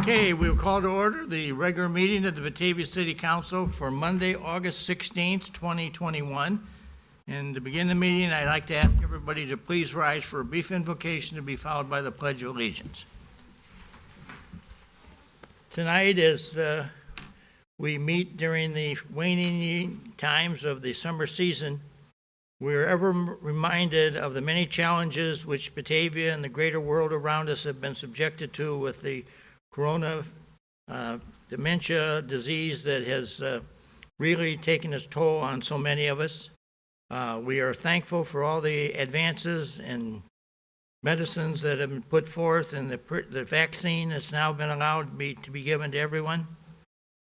Okay, we'll call to order the regular meeting of the Batavia City Council for Monday, August 16th, 2021. And to begin the meeting, I'd like to ask everybody to please rise for a brief invocation to be followed by the Pledge of Allegiance. Tonight, as we meet during the waning times of the summer season, we are ever reminded of the many challenges which Batavia and the greater world around us have been subjected to with the corona dementia disease that has really taken its toll on so many of us. We are thankful for all the advances in medicines that have been put forth, and the vaccine has now been allowed to be given to everyone.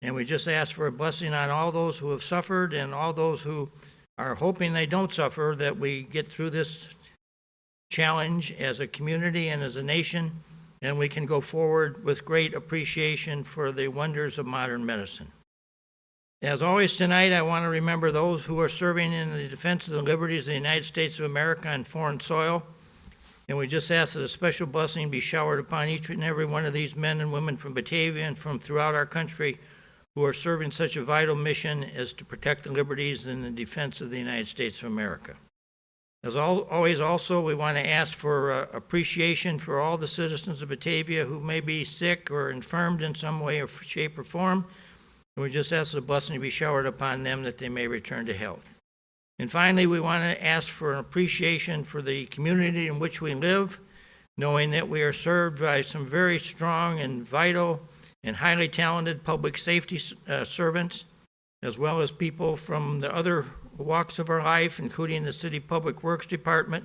And we just ask for a blessing on all those who have suffered and all those who are hoping they don't suffer, that we get through this challenge as a community and as a nation, and we can go forward with great appreciation for the wonders of modern medicine. As always tonight, I want to remember those who are serving in the defense of the liberties of the United States of America on foreign soil, and we just ask that a special blessing be showered upon each and every one of these men and women from Batavia and from throughout our country who are serving such a vital mission as to protect the liberties and the defense of the United States of America. As always, also, we want to ask for appreciation for all the citizens of Batavia who may be sick or infirmed in some way or shape or form, and we just ask the blessing to be showered upon them that they may return to health. And finally, we want to ask for an appreciation for the community in which we live, knowing that we are served by some very strong and vital and highly talented public safety servants, as well as people from the other walks of our life, including the City Public Works Department.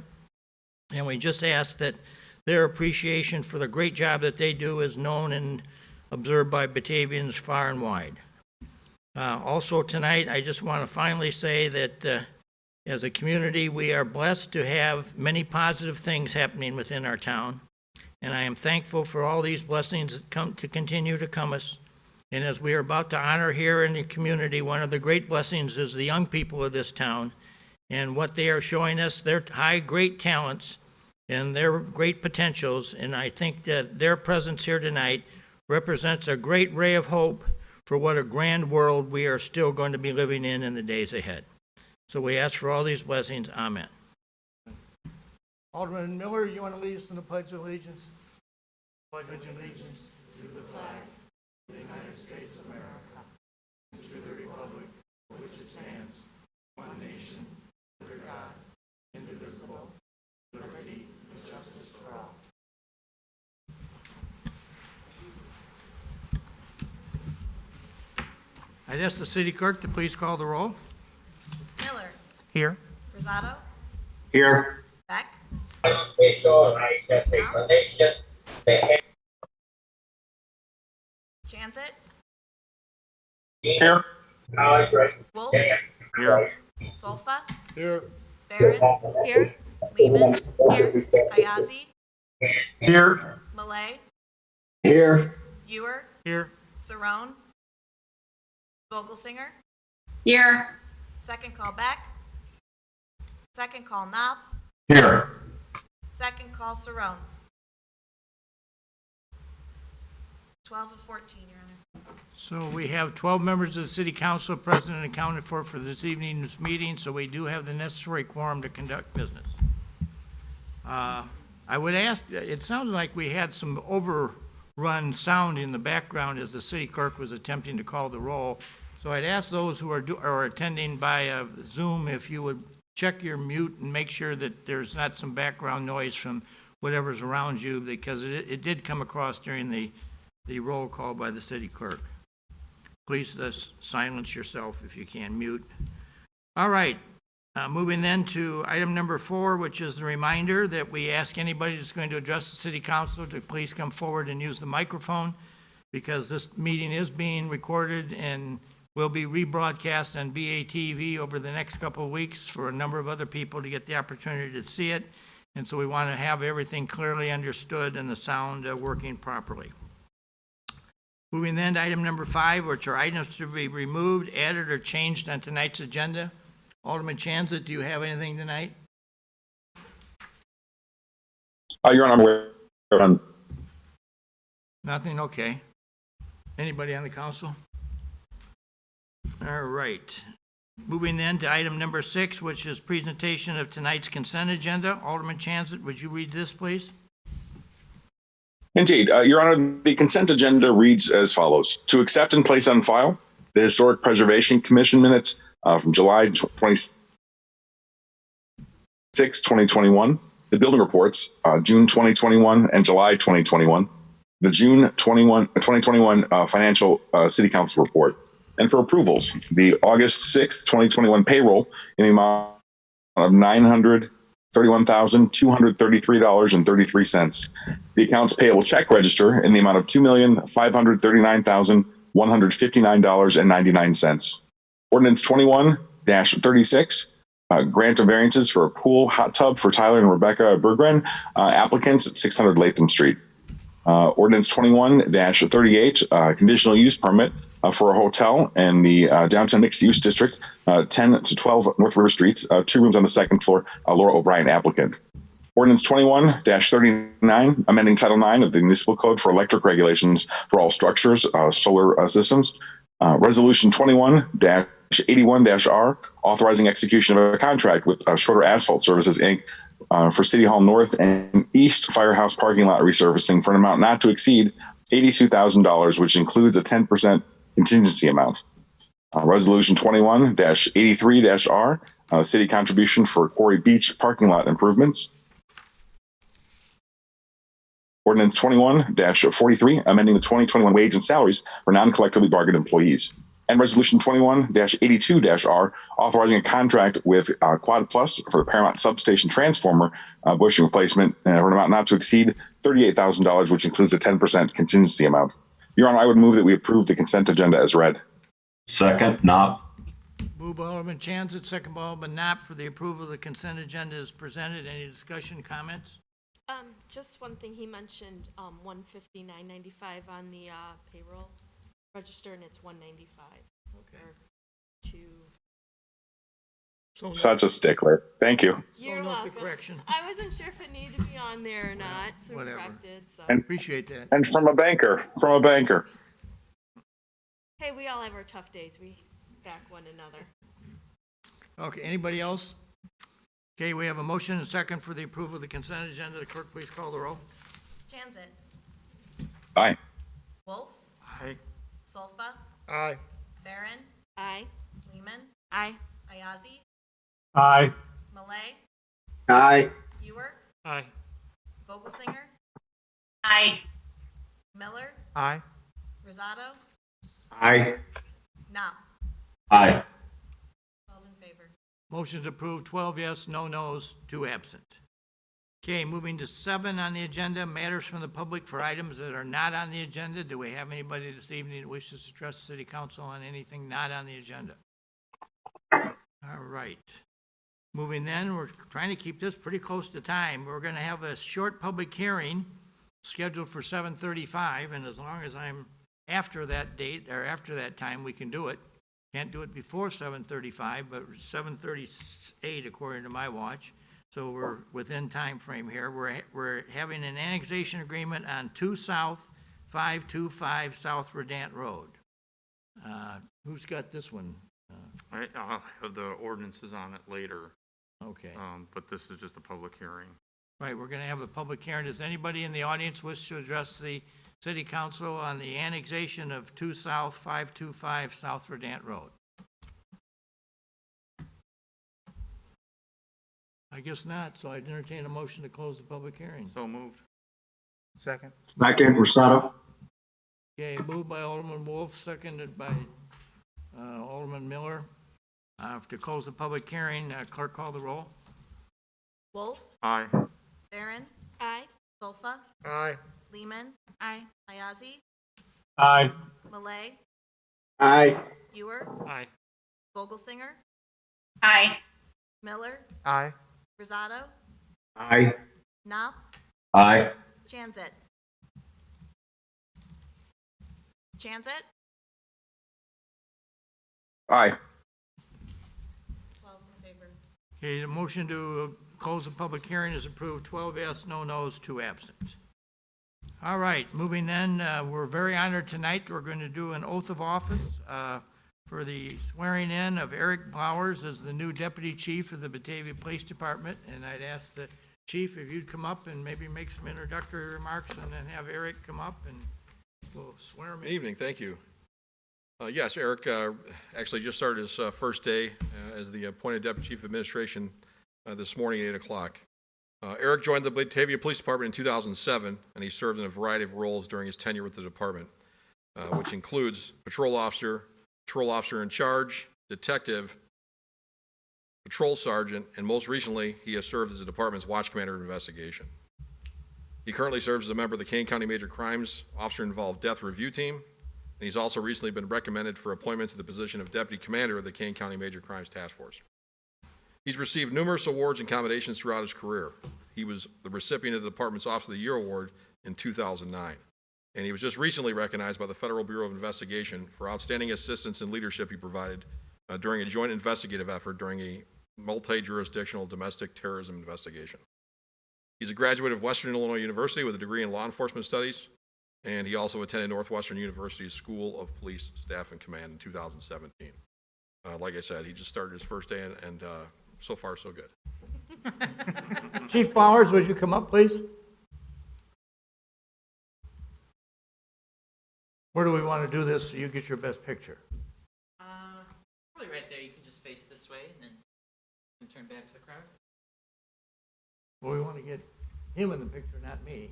And we just ask that their appreciation for the great job that they do is known and observed by Batavians far and wide. Also tonight, I just want to finally say that as a community, we are blessed to have many positive things happening within our town. And I am thankful for all these blessings that continue to come us. And as we are about to honor here in the community, one of the great blessings is the young people of this town and what they are showing us, their great talents and their great potentials. And I think that their presence here tonight represents a great ray of hope for what a grand world we are still going to be living in the days ahead. So we ask for all these blessings. Amen. Alderman Miller, you want to lead us in the Pledge of Allegiance? Pledge of allegiance to the flag of the United States of America, and to the republic for which it stands, one nation, under God, indivisible, liberty and justice for all. I'd ask the city clerk to please call the roll. Miller. Here. Rosado. Here. Beck. Official and explanation. Chanzit. Here. Wolf. Here. Solfa. Here. Barron. Here. Lehman. Here. Ayazi. Here. Malay. Here. Ewer. Here. Cerrone. Vogelsinger. Here. Second call Beck. Second call Knopp. Here. Second call Cerrone. 12 of 14, Your Honor. So we have 12 members of the city council present and accounted for this evening's meeting, so we do have the necessary quorum to conduct business. I would ask, it sounded like we had some overrun sound in the background as the city clerk was attempting to call the roll. So I'd ask those who are attending by Zoom if you would check your mute and make sure that there's not some background noise from whatever's around you, because it did come across during the roll call by the city clerk. Please silence yourself if you can, mute. All right, moving then to item number 4, which is the reminder that we ask anybody that's going to address the city council to please come forward and use the microphone, because this meeting is being recorded and will be rebroadcast on BATV over the next couple of weeks for a number of other people to get the opportunity to see it. And so we want to have everything clearly understood and the sound working properly. Moving then to item number 5, which are items to be removed, added, or changed on tonight's agenda. Alderman Chanzit, do you have anything tonight? Your Honor, Nothing? Okay. Anybody on the council? All right. Moving then to item number 6, which is presentation of tonight's consent agenda. Alderman Chanzet, would you read this, please? Indeed. Your Honor, the consent agenda reads as follows. To accept and place on file the Historic Preservation Commission minutes from July 26, 2021, the building reports, June 2021 and July 2021, the June 2021 financial city council report, and for approvals, the August 6, 2021 payroll in the amount of $931,233.33. The accounts payable check register in the amount of $2,539,159.99. Ordinance 21-36, grant of variances for a pool hot tub for Tyler and Rebecca Berggren, applicants at 600 Latham Street. Ordinance 21-38, conditional use permit for a hotel in the downtown mixed use district, 10 to 12 North River Street, 2 rooms on the second floor, Laura O'Brien applicant. Ordinance 21-39, amending Title IX of the Municipal Code for electric regulations for all structures, solar systems. Resolution 21-81-R, authorizing execution of a contract with Shorter Asphalt Services, Inc. For City Hall North and East Firehouse parking lot resurfacing for an amount not to exceed $82,000, which includes a 10% contingency amount. Resolution 21-83-R, city contribution for Quarry Beach parking lot improvements. Ordinance 21-43, amending the 2021 wage and salaries for non-collectively bargained employees. And Resolution 21-82-R, authorizing a contract with Quad Plus for the Paramount Substation Transformer bushing replacement for an amount not to exceed $38,000, which includes a 10% contingency amount. Your Honor, I would move that we approve the consent agenda as read. Second, Knopp. Moved by Alderman Chanzet, second by Alderman Knopp for the approval of the consent agenda as presented. Any discussion, comments? Just one thing, he mentioned, $159.95 on the, payroll register, and it's $195. Okay. Or two. So Such a stickler. Thank you. You're note the welcome. correction. I wasn't sure if it needed to be on there or not, so whatever. corrected, so. Appreciate that. And from a banker. Hey, we all have our tough days. We back one another. Okay, anybody else? Okay, we have a motion and a second for the approval of the consent agenda. The clerk, please call the roll. Chanzet. Aye. Wolf. Aye. Solfa. Aye. Barron. Aye. Lehman. Aye. Ayazi. Aye. Malay. Aye. Ewer. Aye. Vogelsinger. Aye. Miller. Aye. Rosado. Aye. Knopp. Aye. 12 in favor. Motion's approved, 12 yes, no no's, 2 absent. Okay, moving to 7 on the agenda, matters from the public for items that are not on the agenda. Do we have anybody this evening that wishes to address the city council on anything not on the agenda? All right. Moving then, we're trying to keep this pretty close to time. We're going to have a short public hearing scheduled for 7:35, and as long as I'm after that date, or after that time, we can do it. Can't do it before 7:35, but 7:38 according to my watch. So we're within time frame here. We're having an annexation agreement on 2 South 525 South Verdant Road. Who's got this one? I'll have the ordinances on it later, Okay. but this is just a public hearing. Right, we're going to have a public hearing. Does anybody in the audience wish to address the city council on the annexation of 2 South 525 South Verdant Road? I guess not, so I'd entertain a motion to close the public hearing. So moved. Second, Rosado. Okay, moved by Alderman Wolf, seconded by Alderman Miller. To close the public hearing, clerk call the roll. Wolf. Aye. Barron. Aye. Solfa. Aye. Lehman. Aye. Ayazi. Aye. Malay. Aye. Ewer. Aye. Vogelsinger. Aye. Miller. Aye. Rosado. Aye. Knopp. Aye. Chanzet. Chanzet. Aye. 12 in favor. Okay, the motion to close the public hearing is approved, 12 yes, no no's, 2 absent. All right, moving then, we're very honored tonight. We're going to do an oath of office for the swearing in of Eric Blowers as the new Deputy Chief of the Batavia Police Department. And I'd ask the Chief if you'd come up and maybe make some introductory remarks and then have Eric come up and we'll swear him Good in. evening, thank you. Yes, Eric actually just started his first day as the appointed Deputy Chief of Administration this morning at 8 o'clock. Eric joined the Batavia Police Department in 2007, and he served in a variety of roles during his tenure with the department, which includes patrol officer in charge, detective, patrol sergeant, and most recently, he has served as the department's watch commander of investigation. He currently serves as a member of the Kane County Major Crimes Officer-Involved Death Review Team, and he's also recently been recommended for appointment to the position of Deputy Commander of the Kane County Major Crimes Task Force. He's received numerous awards and commendations throughout his career. He was the recipient of the department's Officer of the Year Award in 2009. And he was just recently recognized by the Federal Bureau of Investigation for outstanding assistance and leadership he provided during a joint investigative effort during a multi-jurisdictional domestic terrorism investigation. He's a graduate of Western Illinois University with a degree in law enforcement studies, and he also attended Northwestern University's School of Police Staff and Command in 2017. Like I said, he just started his first day, and so far, so good. Chief Blowers, would you come up, please? Where do we want to do this so you get your best picture? Probably right there. You can just face this way and then you can turn back to the crowd. Well, we want to get him in the picture, not me.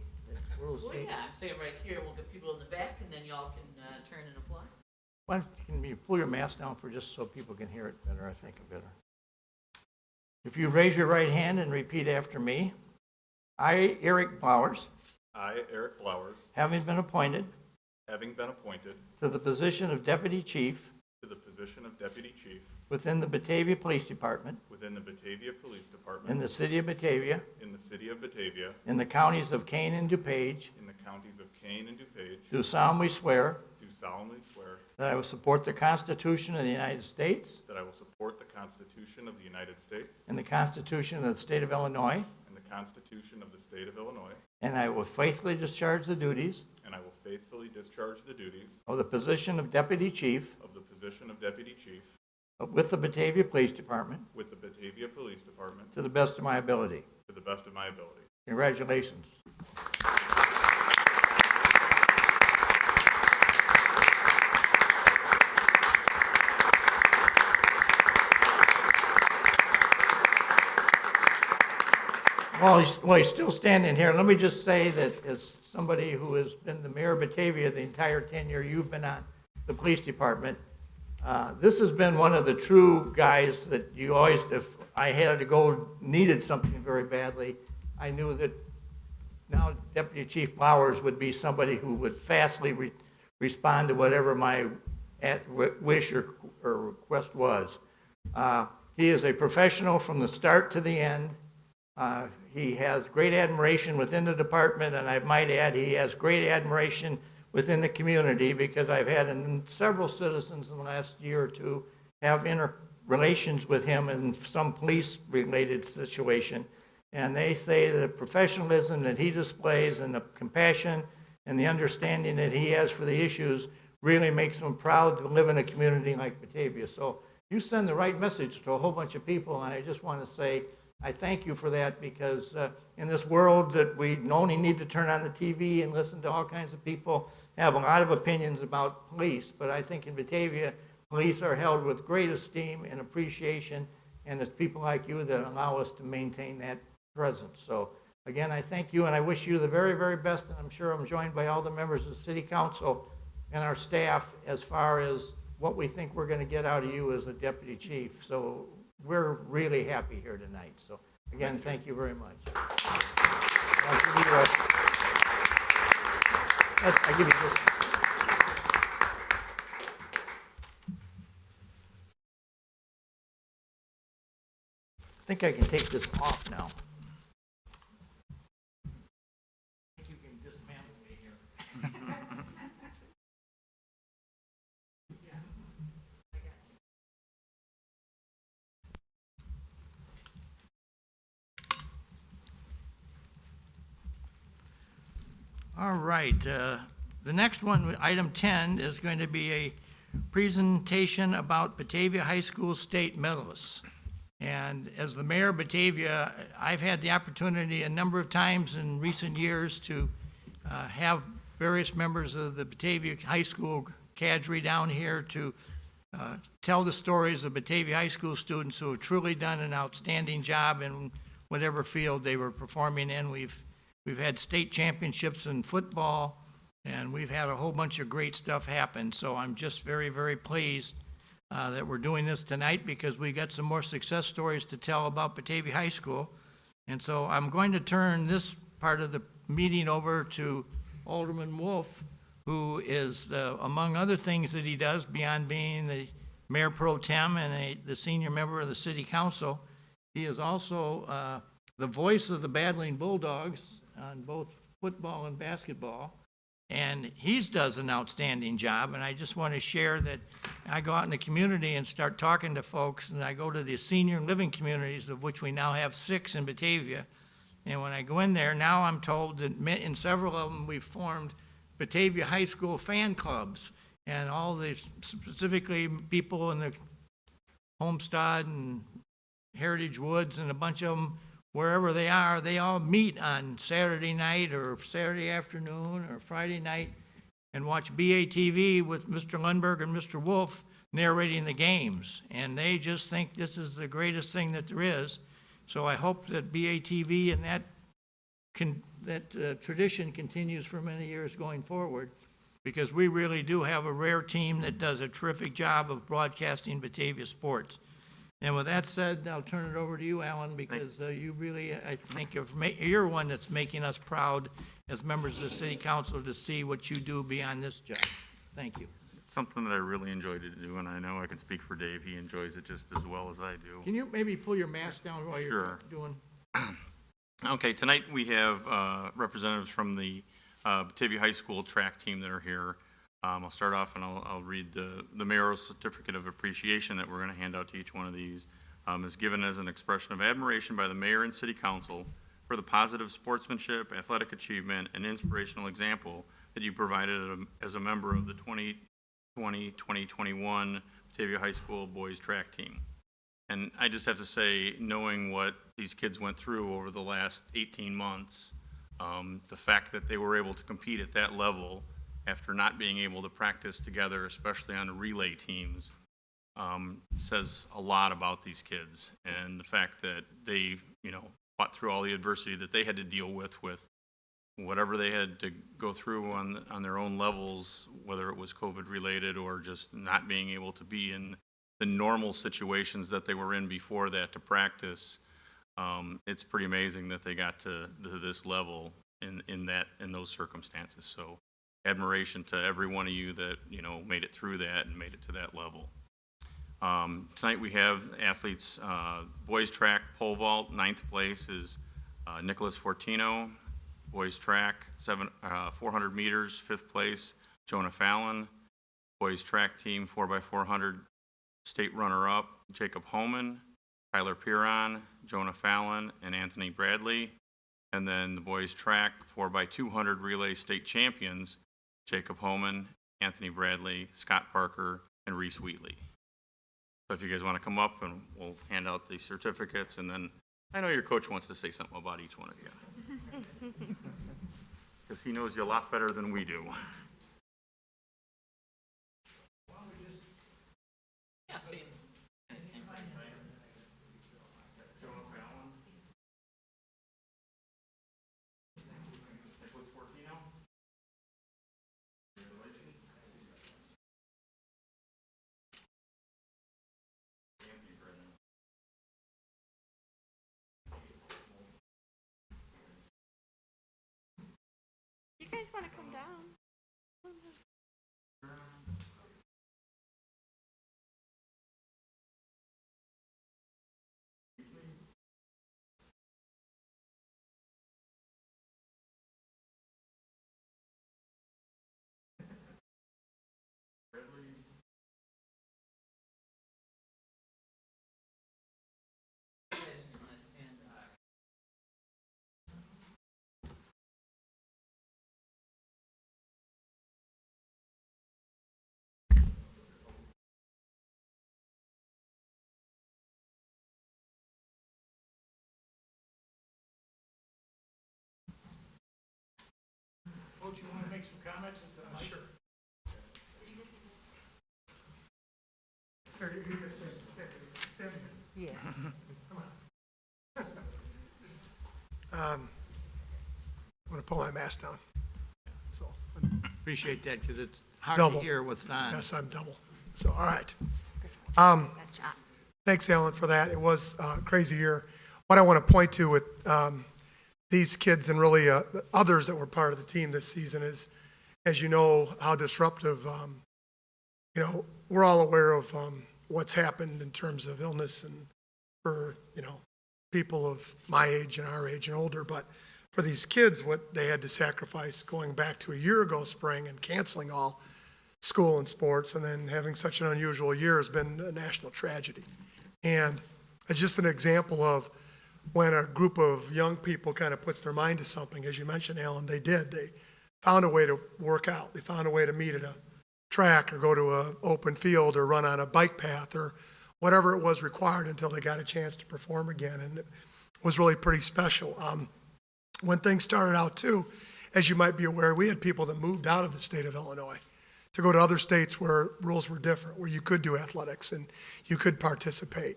We'll Well, see. yeah, I'm saying right here. We'll get people in the back and then y'all can turn and apply. Why don't you pull your mask down for just so people can hear it better, I think, better. If you raise your right hand and repeat after me. I, Eric Blowers, I, Eric Blowers, having been appointed having been appointed to the position of Deputy Chief to the position of Deputy Chief within the Batavia Police Department within the Batavia Police in Department the city of Batavia, in the city of Batavia, in the counties of Kane and DuPage, in the counties of Kane and DuPage, do solemnly swear do solemnly swear that I will support the Constitution of the United States that I will support the Constitution of the United States and the Constitution of the State of Illinois, and the Constitution of the State of Illinois, and I will faithfully discharge the duties and I will faithfully discharge the duties of the position of Deputy Chief of the position of Deputy Chief with the Batavia Police Department with the Batavia Police Department to the best of my ability. to the best of my ability. Congratulations. Well, he's still standing here. Let me just say that as somebody who has been the mayor of Batavia the entire tenure you've been on the police department, this has been one of the true guys that you always, if I had to go, needed something very badly, I knew that now Deputy Chief Blowers would be somebody who would fastly respond to whatever my wish or request was. He is a professional from the start to the end. He has great admiration within the department, and I might add, he has great admiration within the community, because I've had several citizens in the last year or two have interrelations with him in some police-related situation. And they say that the professionalism that he displays and the compassion and the understanding that he has for the issues really makes him proud to live in a community like Batavia. So you send the right message to a whole bunch of people, and I just want to say I thank you for that, because in this world that we only need to turn on the TV and listen to all kinds of people have a lot of opinions about police, but I think in Batavia, police are held with great esteem and appreciation, and it's people like you that allow us to maintain that presence. So again, I thank you, and I wish you the very, very best, and I'm sure I'm joined by all the members of the City Council and our staff as far as what we think we're going to get out of you as a Deputy Chief. So we're really happy here tonight. So again, thank you very much. I'll give you this. I think I can take this off now. I think you can dismantle me here. All right, the next one, item 10, is going to be a presentation about Batavia High School state medalists. And as the mayor of Batavia, I've had the opportunity a number of times in recent years to have various members of the Batavia High School cadre down here to tell the stories of Batavia High School students who have truly done an outstanding job in whatever field they were performing in. We've had state championships in football, and we've had a whole bunch of great stuff happen. So I'm just very, very pleased that we're doing this tonight because we got some more success stories to tell about Batavia High School. And so I'm going to turn this part of the meeting over to Alderman Wolf, who is, among other things that he does, beyond being the mayor pro tem and the senior member of the city council, he is also the voice of the Battling Bulldogs on both football and basketball. And he does an outstanding job, and I just want to share that I go out in the community and start talking to folks, and I go to the senior living communities, of which we now have 6 in Batavia. And when I go in there, now I'm told that in several of them, we've formed Batavia High School fan clubs, and all the, specifically people in the Homestead and Heritage Woods and a bunch of them, wherever they are, they all meet on Saturday night or Saturday afternoon or Friday night and watch BATV with Mr. Lundberg and Mr. Wolf narrating the games. And they just think this is the greatest thing that there is. So I hope that BATV and that tradition continues for many years going forward, because we really do have a rare team that does a terrific job of broadcasting Batavia sports. And with that said, I'll turn it over to you, Alan, because you really, I think, you're one that's making us proud as members of the city council to see what you do beyond this job. Thank you. It's something that I really enjoy to do, and I know I can speak for Dave. He enjoys it just as well as I do. Can you maybe pull your mask down while you're doing? Okay, tonight we have representatives from the Batavia High School track team that are here. I'll start off and I'll read the mayoral certificate of appreciation that we're going to hand out to each one of these. Is given as an expression of admiration by the mayor and city council for the positive sportsmanship, athletic achievement, and inspirational example that you provided as a member of the 2020-2021 Batavia High School boys track team. And I just have to say, knowing what these kids went through over the last 18 months, the fact that they were able to compete at that level after not being able to practice together, especially on relay teams, says a lot about these kids. And the fact that they, fought through all the adversity that they had to deal with whatever they had to go through on their own levels, whether it was COVID related or just not being able to be in the normal situations that they were in before that to practice. It's pretty amazing that they got to this level in those circumstances. So admiration to every one of you that, made it through that and made it to that level. Tonight we have athletes, boys track pole vault, 9th place is Nicholas Fortino. Boys track 400 meters, 5th place, Jonah Fallon. Boys track team 4x400 state runner-up, Jacob Homan, Tyler Piron, Jonah Fallon, and Anthony Bradley. And then the boys track 4x200 relay state champions, Jacob Homan, Anthony Bradley, Scott Parker, and Reese Wheatley. So if you guys want to come up, and we'll hand out the certificates, and then I know your coach wants to say something about each one of you, because he knows you a lot better than we do. Yeah, same. You guys want to come down? Coach, you want to make some comments? Sure. Yeah. I'm going to pull my mask down. So, Appreciate that, because it's hard Double. to hear what's on. yes, I'm double. So, all right. Good shot. Thanks, Alan, for that. It was a crazy year. What I want to point to with these kids and really others that were part of the team this season is, as you know, how disruptive, we're all aware of what's happened in terms of illness and for, people of my age and our age and older. But for these kids, what they had to sacrifice going back to a year ago spring and canceling all school and sports and then having such an unusual year has been a national tragedy. And it's just an example of when a group of young people kind of puts their mind to something, as you mentioned, Alan, they did. They found a way to work out. They found a way to meet at a track or go to an open field or run on a bike path or whatever it was required until they got a chance to perform again. And it was really pretty special. When things started out too, as you might be aware, we had people that moved out of the state of Illinois to go to other states where rules were different, where you could do athletics and you could participate.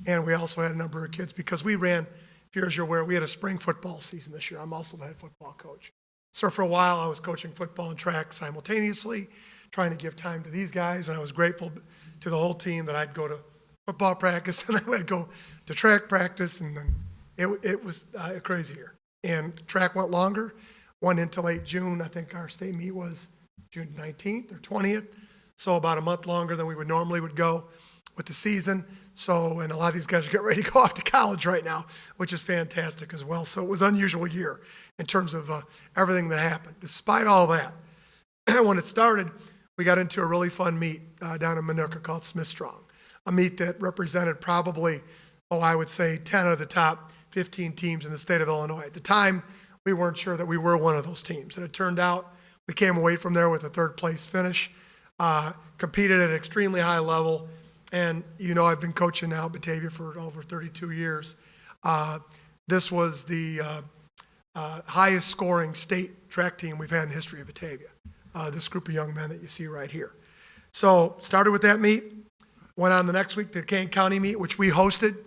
And we also had a number of kids, because we ran, if you're aware, we had a spring football season this year. I'm also the head football coach. So for a while, I was coaching football and track simultaneously, trying to give time to these guys, and I was grateful to the whole team that I'd go to football practice and I would go to track practice, and then it was a crazy year. And track went longer, went into late June. I think our state meet was June 19th or 20th, so about a month longer than we would normally go with the season. So, and a lot of these guys are getting ready to go off to college right now, which is fantastic as well. So it was an unusual year in terms of everything that happened. Despite all that, when it started, we got into a really fun meet down in Minooka called Smith Strong, a meet that represented probably, I would say 10 of the top 15 teams in the state of Illinois. At the time, we weren't sure that we were one of those teams, and it turned out we came away from there with a third place finish, competed at an extremely high level. And, I've been coaching now at Batavia for over 32 years. This was the highest scoring state track team we've had in the history of Batavia, this group of young men that you see right here. So started with that meet, went on the next week to the Kane County meet, which we hosted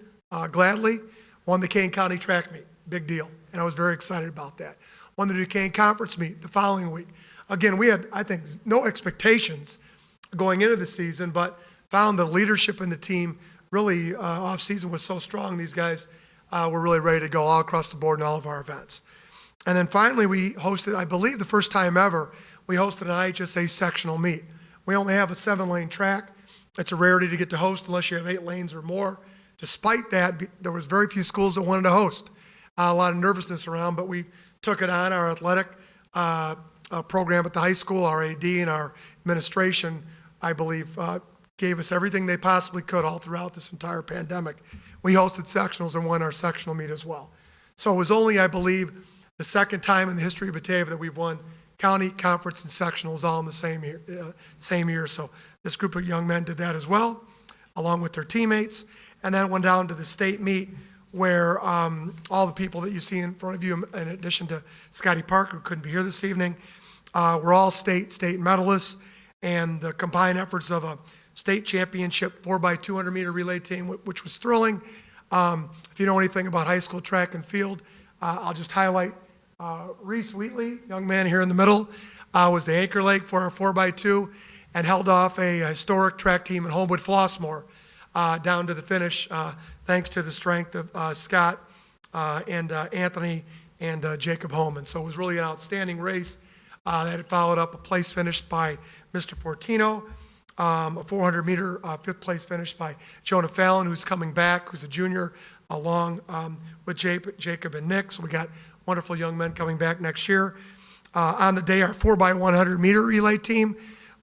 gladly, won the Kane County track meet, big deal. And I was very excited about that. Won the Duquesne Conference meet the following week. Again, we had, I think, no expectations going into the season, but found the leadership in the team really off-season was so strong. These guys were really ready to go all across the board in all of our events. And then finally, we hosted, I believe the first time ever, we hosted an IHSA sectional meet. We only have a 7-lane track. It's a rarity to get to host unless you have 8 lanes or more. Despite that, there was very few schools that wanted to host. A lot of nervousness around, but we took it on. Our athletic program at the high school, our AD and our administration, I believe, gave us everything they possibly could all throughout this entire pandemic. We hosted sectionals and won our sectional meet as well. So it was only, I believe, the second time in the history of Batavia that we've won county, conference, and sectionals all in the same year. So this group of young men did that as well, along with their teammates. And then went down to the state meet where all the people that you see in front of you, in addition to Scotty Parker, who couldn't be here this evening, were all state medalists, and the combined efforts of a state championship 4x200 meter relay team, which was thrilling. If you know anything about high school track and field, I'll just highlight Reese Wheatley, young man here in the middle, was the anchor leg for our 4x2 and held off a historic track team in Homewood Flossmoor down to the finish, thanks to the strength of Scott and Anthony and Jacob Holman. So it was really an outstanding race that had followed up a place finished by Mr. Fortino, a 400-meter fifth place finish by Jonah Fallon, who's coming back, who's a junior, along with Jacob and Nick. So we got wonderful young men coming back next year. On the day, our 4x100 meter relay team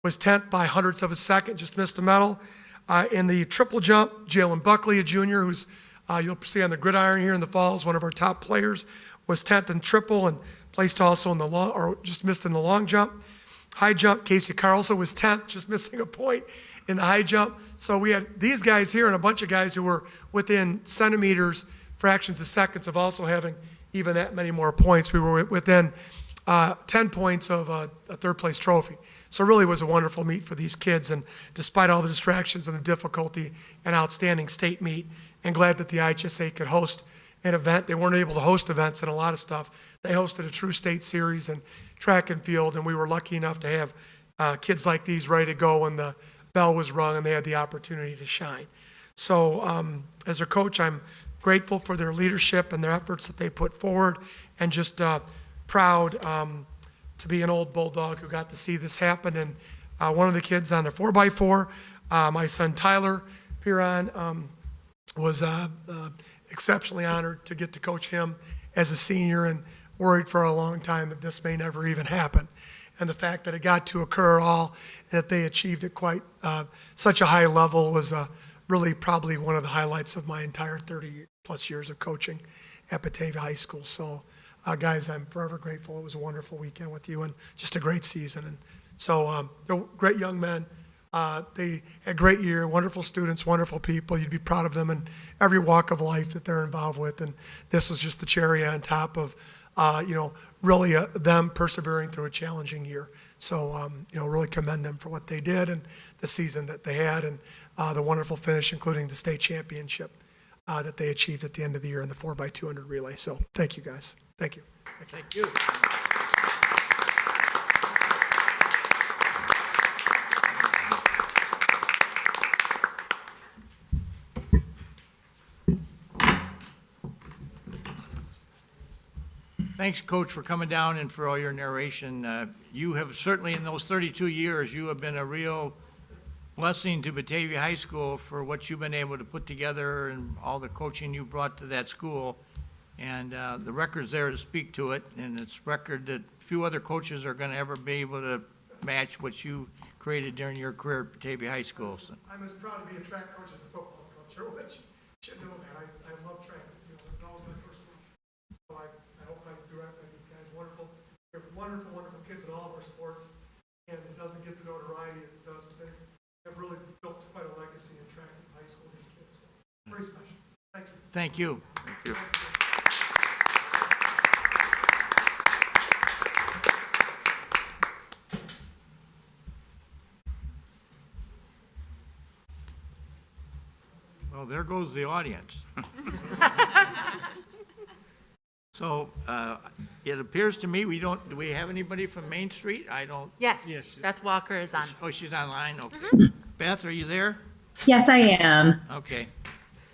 was 10th by hundredths of a second, just missed the medal. In the triple jump, Jalen Buckley, a junior, who's you'll see on the gridiron here in the falls, one of our top players, was 10th in triple and placed also in the long, or just missed in the long jump. High jump, Casey Carlson was 10th, just missing a point in the high jump. So we had these guys here and a bunch of guys who were within centimeters, fractions of seconds of also having even that many more points. We were within 10 points of a third-place trophy. So it really was a wonderful meet for these kids, and despite all the distractions and the difficulty, an outstanding state meet, and glad that the IHSA could host an event. They weren't able to host events and a lot of stuff. They hosted a true state series and track and field, and we were lucky enough to have kids like these ready to go when the bell was rung and they had the opportunity to shine. So as their coach, I'm grateful for their leadership and their efforts that they put forward, and just proud to be an old Bulldog who got to see this happen. And one of the kids on the 4x4, my son Tyler Piron, was exceptionally honored to get to coach him as a senior, and worried for a long time that this may never even happen. And the fact that it got to occur all, and that they achieved it quite such a high level, was really probably one of the highlights of my entire 30-plus years of coaching at Batavia High School. So, guys, I'm forever grateful. It was a wonderful weekend with you, and just a great season. And so, they're great young men. They had a great year, wonderful students, wonderful people. You'd be proud of them in every walk of life that they're involved with. And this was just the cherry on top of, really them persevering through a challenging year. So, really commend them for what they did and the season that they had, and the wonderful finish, including the state championship that they achieved at the end of the year in the 4x200 relay. So thank you, guys. Thank you. Thank you. Thanks, Coach, for coming down and for all your narration. You have certainly, in those 32 years, you have been a real blessing to Batavia High School for what you've been able to put together and all the coaching you brought to that school. And the record's there to speak to it, and it's a record that few other coaches are going to ever be able to match what you created during your career at Batavia High School. So. I'm as proud to be a track coach as a football coach, which should know that. I love track. It's always my first love. So I hope I do right by these guys. Wonderful, they're wonderful, wonderful kids in all of our sports, and it doesn't get the notoriety as it does, but they have really built quite a legacy in track in high school, these kids. So very special. Thank you. Thank you. Thank you. Well, there goes the audience. So, it appears to me do we have anybody from Main Street? I don't. Yes, Beth Walker is on. Oh, she's online, okay. Beth, are you there? Yes, I am. Okay.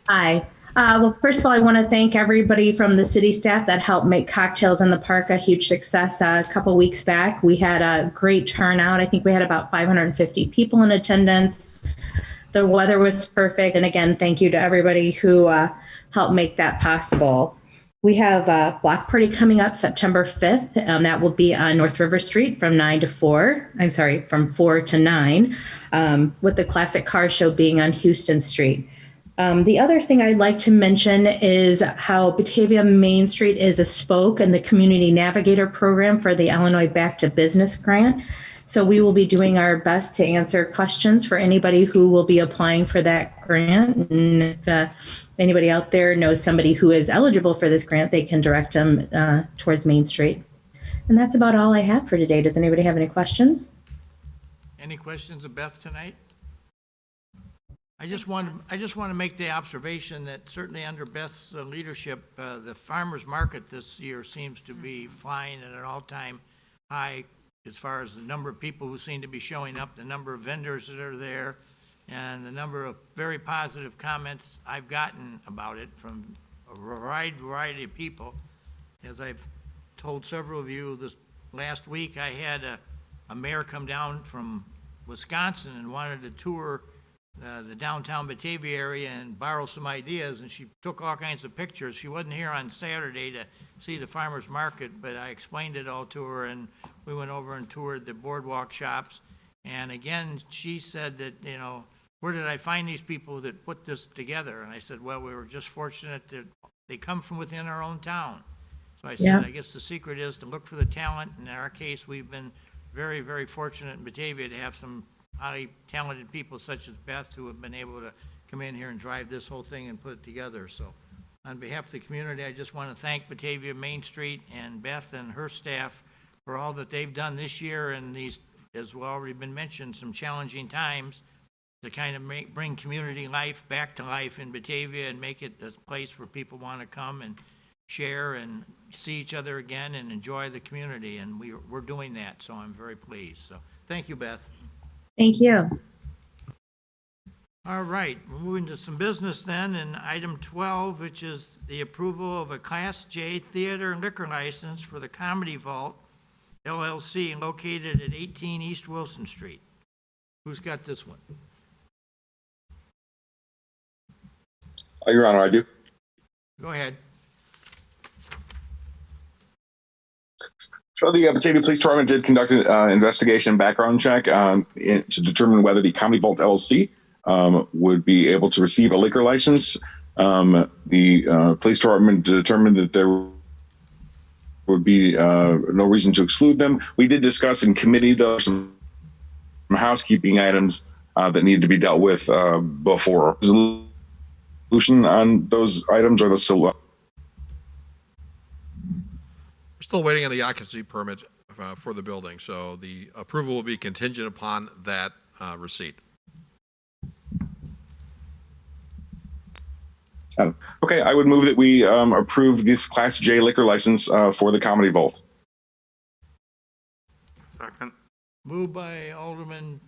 Hi. Well, first of all, I want to thank everybody from the city staff that helped make Cocktails in the Park a huge success. A couple weeks back, we had a great turnout. I think we had about 550 people in attendance. The weather was perfect. And again, thank you to everybody who helped make that possible. We have a block party coming up September 5th. That will be on North River Street from 9 to 4. I'm sorry, from 4 to 9, with the classic car show being on Houston Street. The other thing I'd like to mention is how Batavia Main Street is a spoke in the Community Navigator program for the Illinois Back to Business grant. So we will be doing our best to answer questions for anybody who will be applying for that grant. And if anybody out there knows somebody who is eligible for this grant, they can direct them towards Main Street. And that's about all I have for today. Does anybody have any questions? Any questions of Beth tonight? I just want to make the observation that certainly under Beth's leadership, the farmers market this year seems to be flying at an all-time high as far as the number of people who seem to be showing up, the number of vendors that are there, and the number of very positive comments I've gotten about it from a variety of people. As I've told several of you, this last week I had a mayor come down from Wisconsin and wanted to tour the downtown Batavia area and borrow some ideas, and she took all kinds of pictures. She wasn't here on Saturday to see the farmers market, but I explained it all to her, and we went over and toured the boardwalk shops. And again, she said that, where did I find these people that put this together? And I said, well, we were just fortunate that they come from within our own town. So I said, Yeah. I guess the secret is to look for the talent. And in our case, we've been very, very fortunate in Batavia to have some highly talented people such as Beth who have been able to come in here and drive this whole thing and put it together. So on behalf of the community, I just want to thank Batavia Main Street and Beth and her staff for all that they've done this year and these, as well already been mentioned, some challenging times to kind of bring community life back to life in Batavia and make it a place where people want to come and share and see each other again and enjoy the community. And we're doing that, so I'm very pleased. So thank you, Beth. Thank you. All right, we're moving to some business then, and item 12, which is the approval of a Class J theater and liquor license for the Comedy Vault LLC located at 18 East Wilson Street. Who's got this one? Your Honor, I do. Go ahead. So the Batavia Police Department did conduct an investigation background check to determine whether the Comedy Vault LLC would be able to receive a liquor license. The police department determined that there would be no reason to exclude them. We did discuss in committee, though, some housekeeping items that needed to be dealt with before resolution on those items. Are those still We're still waiting on the occupancy permit for the building, so the approval will be contingent upon that receipt. Okay, I would move that we approve this Class J liquor license for the Comedy Vault. Second. Moved by Alderman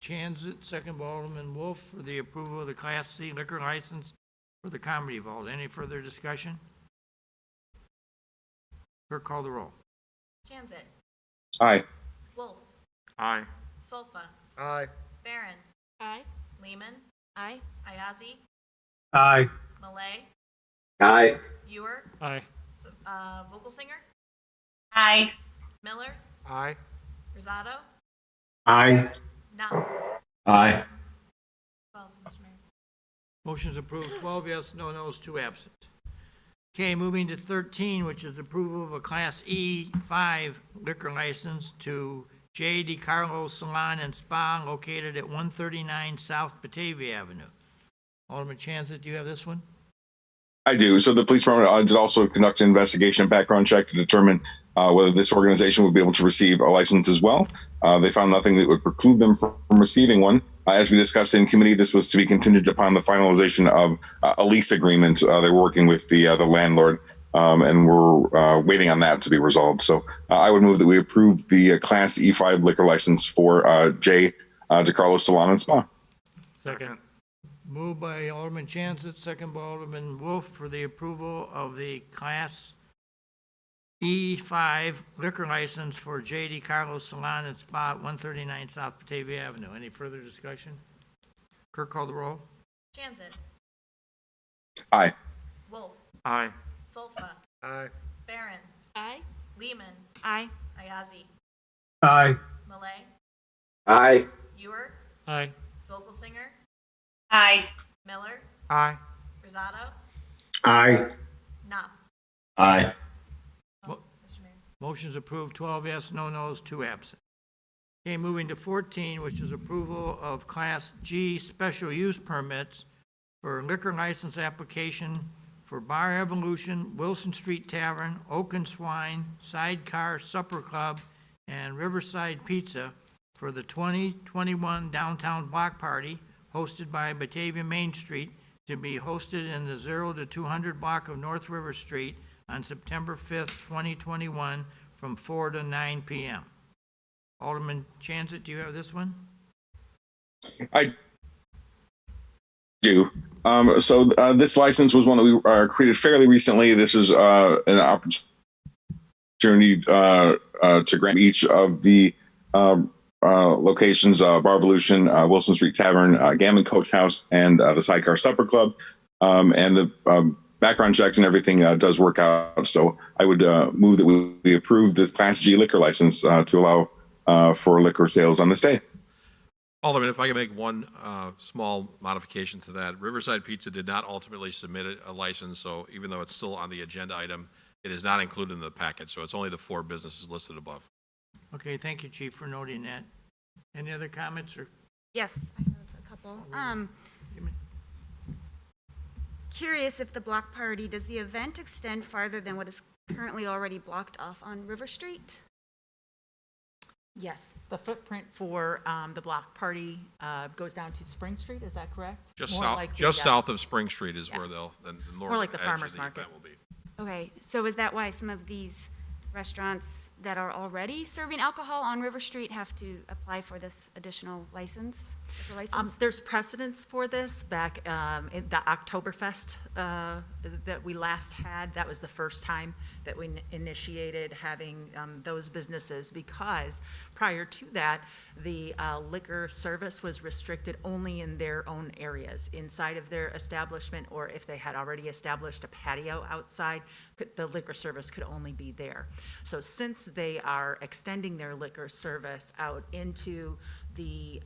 Chanzit, second by Alderman Wolf for the approval of the Class C liquor license for the Comedy Vault. Any further discussion? Clerk, call the roll. Chanzit. Aye. Wolf. Aye. Solfa. Aye. Barron. Aye. Lehman. Aye. Ayazi. Aye. Malay. Aye. Ewer. Aye. Vogelsinger. Aye. Miller. Aye. Rosado. Aye. Knopf. Aye. 12, Mr. Mayor. Motion's approved, 12 yes, no nos, 2 absent. Okay, moving to 13, which is approval of a Class E5 liquor license to J. DiCarlo Salon and Spa located at 139 South Batavia Avenue. Alderman Chanzit, do you have this one? I do. So the police department did also conduct an investigation background check to determine whether this organization would be able to receive a license as well. They found nothing that would preclude them from receiving one. As we discussed in committee, this was to be contingent upon the finalization of a lease agreement. They're working with the landlord, and we're waiting on that to be resolved. So I would move that we approve the Class E5 liquor license for J. DiCarlo Salon and Spa. Second. Moved by Alderman Chanzit, second by Alderman Wolf for the approval of the Class E5 liquor license for J.D. Carlos Salon and Spa at 139 South Batavia Avenue. Any further discussion? Clerk, call the roll. Chanzit. Aye. Wolf. Aye. Solfa. Aye. Barron. Aye. Lehman. Aye. Ayazi. Aye. Malay. Aye. Ewer. Aye. Vogelsinger. Aye. Miller. Aye. Rosado. Aye. Knopf. Aye. Mr. Mayor. Motion's approved, 12 yes, no nos, 2 absent. Okay, moving to 14, which is approval of Class G special use permits for liquor license application for Bar Evolution, Wilson Street Tavern, Oak and Swine, Sidecar Supper Club, and Riverside Pizza for the 2021 Downtown Block Party hosted by Batavia Main Street to be hosted in the 0 to 200 block of North River Street on September 5th, 2021, from 4 to 9 p.m. Alderman Chanzit, do you have this one? I do. So this license was one that we created fairly recently. This is an opportunity to grant each of the locations, Bar Evolution, Wilson Street Tavern, Gammon Coach House, and the Sidecar Supper Club. And the background checks and everything does work out. So I would move that we approve this Class G liquor license to allow for liquor sales on this day. Alderman, if I could make one small modification to that. Riverside Pizza did not ultimately submit a license, so even though it's still on the agenda item, it is not included in the package, so it's only the 4 businesses listed above. Okay, thank you, Chief, for noting that. Any other comments or? Yes, I have a couple. Curious if the block party, does the event extend farther than what is currently already blocked off on River Street? Yes, the footprint for the block party goes down to Spring Street, is that correct? Just More south, like the, just south of Spring Street is yeah. where they'll, the More like the northern edge of farmer's the market. event will be. Okay, so is that why some of these restaurants that are already serving alcohol on River Street have to apply for this additional license? There's precedence for this back in the Oktoberfest that we last had. That was the first time that we initiated having those businesses, because prior to that, the liquor service was restricted only in their own areas, inside of their establishment, or if they had already established a patio outside, the liquor service could only be there. So since they are extending their liquor service out into the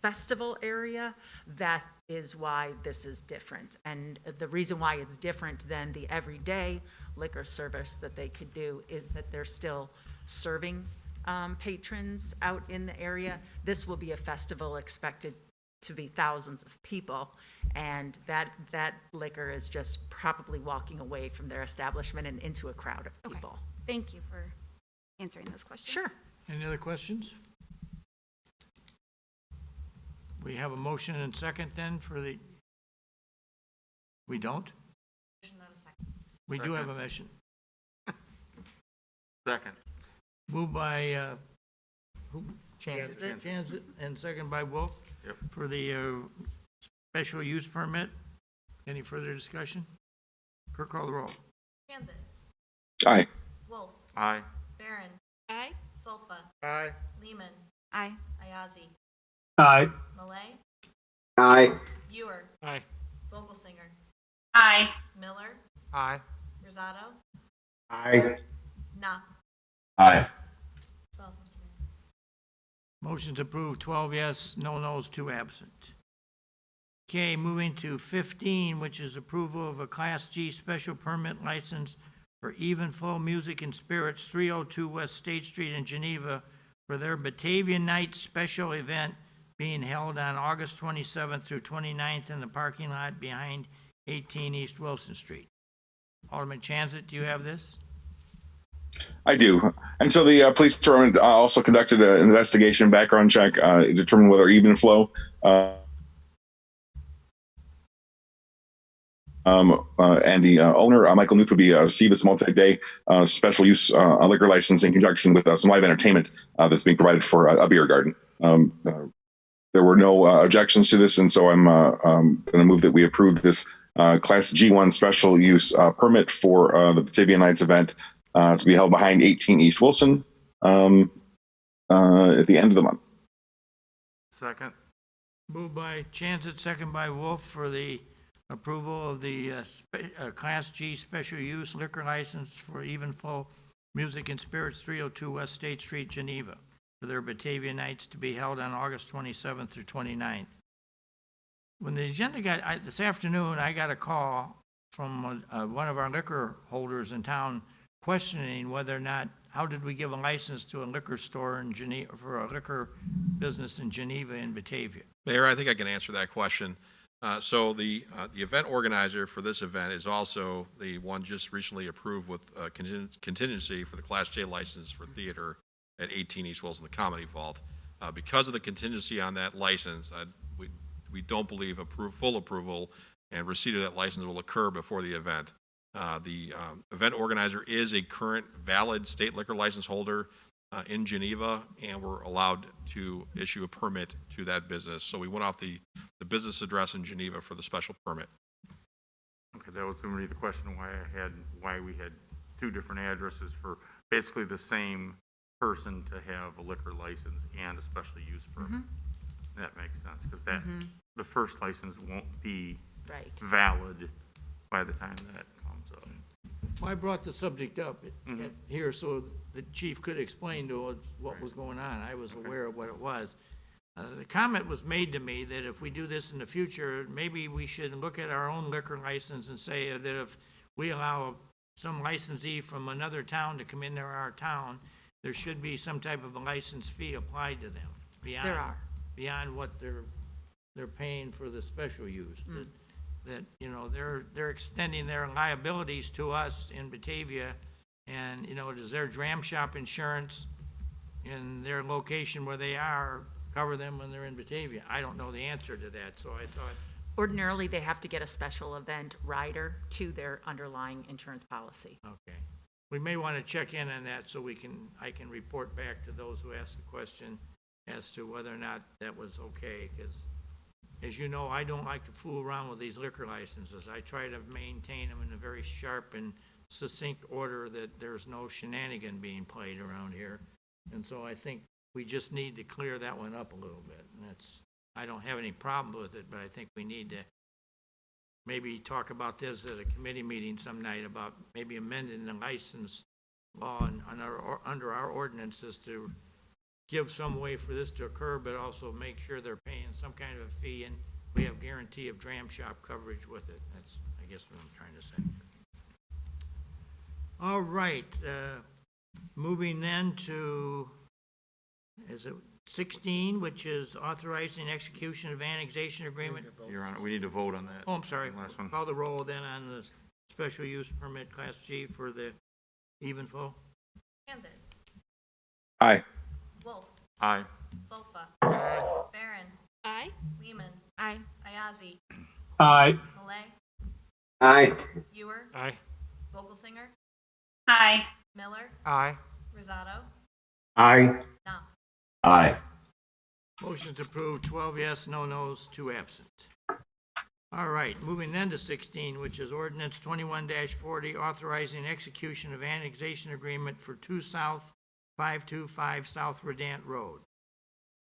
festival area, that is why this is different. And the reason why it's different than the everyday liquor service that they could do is that they're still serving patrons out in the area. This will be a festival expected to be thousands of people, and that liquor is just probably walking away from their establishment and into a crowd of people. Thank you for answering those questions. Sure. Any other questions? We have a motion and second then for the, we don't? We do have a motion. Second. Moved by, who? Jansen. Jansen, and second by Wolf. Yep. For the special use permit. Any further discussion? Clerk, call the roll. Hanson. Aye. Wolf. Aye. Barron. Aye. Solfa. Aye. Lehman. Aye. Ayazi. Aye. Malay. Aye. Ewer. Aye. Vogelsinger. Aye. Miller. Aye. Rosado. Aye. Knopf. Aye. 12, Mr. Mayor. Motion's approved, 12 yes, no nos, 2 absent. Okay, moving to 15, which is approval of a Class G special permit license for Even Flow Music and Spirits, 302 West State Street in Geneva, for their Batavia Night special event being held on August 27th through 29th in the parking lot behind 18 East Wilson Street. Alderman Chanzit, do you have this? I do. And so the police department also conducted an investigation background check, determined whether Even Flow and the owner, Michael Newth, would be receive this multi-day special use liquor license in conjunction with some live entertainment that's being provided for a beer garden. There were no objections to this, and so I'm going to move that we approve this Class G1 special use permit for the Batavia Nights event to be held behind 18 East Wilson at the end of the month. Second. Moved by Chanzit, second by Wolf for the approval of the Class G special use liquor license for Even Flow Music and Spirits, 302 West State Street, Geneva, for their Batavia Nights to be held on August 27th through 29th. When the agenda got, this afternoon, I got a call from one of our liquor holders in town questioning whether or not, how did we give a license to a liquor store in Geneva, for a liquor business in Geneva and Batavia? Mayor, I think I can answer that question. So the event organizer for this event is also the one just recently approved with contingency for the Class J license for theater at 18 East Wilson, the Comedy Vault. Because of the contingency on that license, we don't believe full approval and receipt of that license will occur before the event. The event organizer is a current valid state liquor license holder in Geneva, and we're allowed to issue a permit to that business. So we went off the business address in Geneva for the special permit. Okay, that was going to be the question why we had 2 different addresses for basically the same person to have a liquor license and a special use permit. That makes sense, because the first license won't be valid by the time that comes up. Well, I brought the subject up here so the chief could explain to us what was going on. I was aware of what it was. The comment was made to me that if we do this in the future, maybe we should look at our own liquor license and say that if we allow some licensee from another town to come into our town, there should be some type of a license fee applied to them. Beyond what they're paying for the special use. That you know, they're extending their liabilities to us in Batavia, and you know, does their dram shop insurance in their location where they are, cover them when they're in Batavia? I don't know the answer to that, so I thought, Ordinarily, they have to get a special event rider to their underlying insurance policy. okay. We may want to check in on that so I can report back to those who asked the question as to whether or not that was okay, because as you know, I don't like to fool around with these liquor licenses. I try to maintain them in a very sharp and succinct order that there's no shenanigan being played around here. And so I think we just need to clear that one up a little bit. And I don't have any problem with it, but I think we need to maybe talk about this at a committee meeting some night about maybe amending the license law under our ordinances to give some way for this to occur, but also make sure they're paying some kind of a fee and we have guarantee of dram shop coverage with it. That's, I guess, what I'm trying to say. All right, moving then to, is it 16, which is authorizing execution of annexation agreement? Your Honor, we need to vote on that. Oh, I'm sorry. Last one. Call the roll then on the special use permit Class G for the even flow. Hanson. Aye. Wolf. Aye. Solfa. Barron. Aye. Lehman. Aye. Ayazi. Aye. Malay. Aye. Ewer. Aye. Vogelsinger. Aye. Miller. Aye. Rosato. Aye. Knopf. Aye. Motion's approved, 12 yes, no nos, 2 absent. All right, moving then to 16, which is ordinance 21-40, authorizing execution of annexation agreement for 2 South 525 South Verdant Road.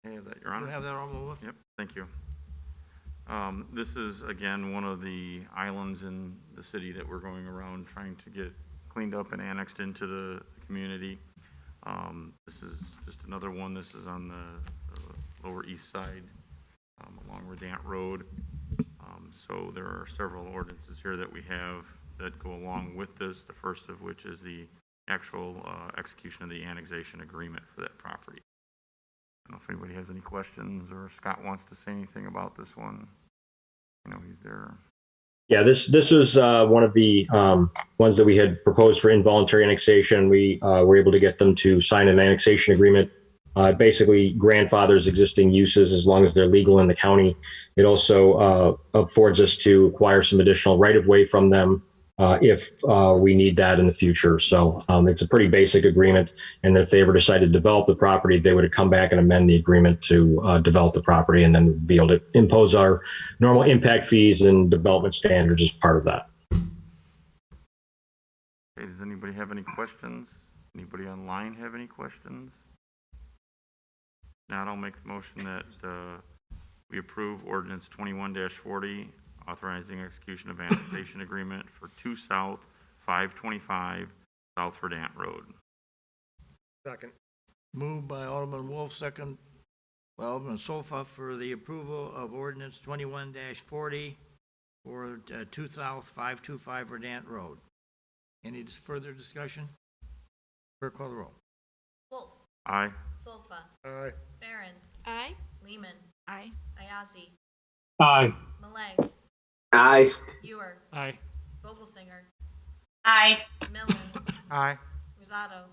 I have that, Your Honor. You have that, Alderman Wolf? Yep, thank you. This is, again, one of the islands in the city that we're going around trying to get cleaned up and annexed into the community. This is just another one. This is on the lower east side, along Verdant Road. So there are several ordinances here that we have that go along with this, the first of which is the actual execution of the annexation agreement for that property. I don't know if anybody has any questions or Scott wants to say anything about this one. I know he's there. Yeah, this was one of the ones that we had proposed for involuntary annexation. We were able to get them to sign an annexation agreement. Basically grandfathers existing uses as long as they're legal in the county. It also affords us to acquire some additional right-of-way from them if we need that in the future. So it's a pretty basic agreement. And if they ever decided to develop the property, they would come back and amend the agreement to develop the property and then be able to impose our normal impact fees and development standards as part of that. Okay, does anybody have any questions? Anybody online have any questions? Now I'll make the motion that we approve ordinance 21-40, authorizing execution of annexation agreement for 2 South 525 South Verdant Road. Second. Moved by Alderman Wolf, second by Alderman Solfa for the approval of ordinance 21-40 for 2 South 525 Verdant Road. Any further discussion? Clerk, call the roll. Wolf. Aye. Solfa. Aye. Barron. Aye. Lehman. Aye. Ayazi. Aye. Malay. Aye. Ewer. Aye. Vogelsinger. Aye. Miller. Aye. Rosato.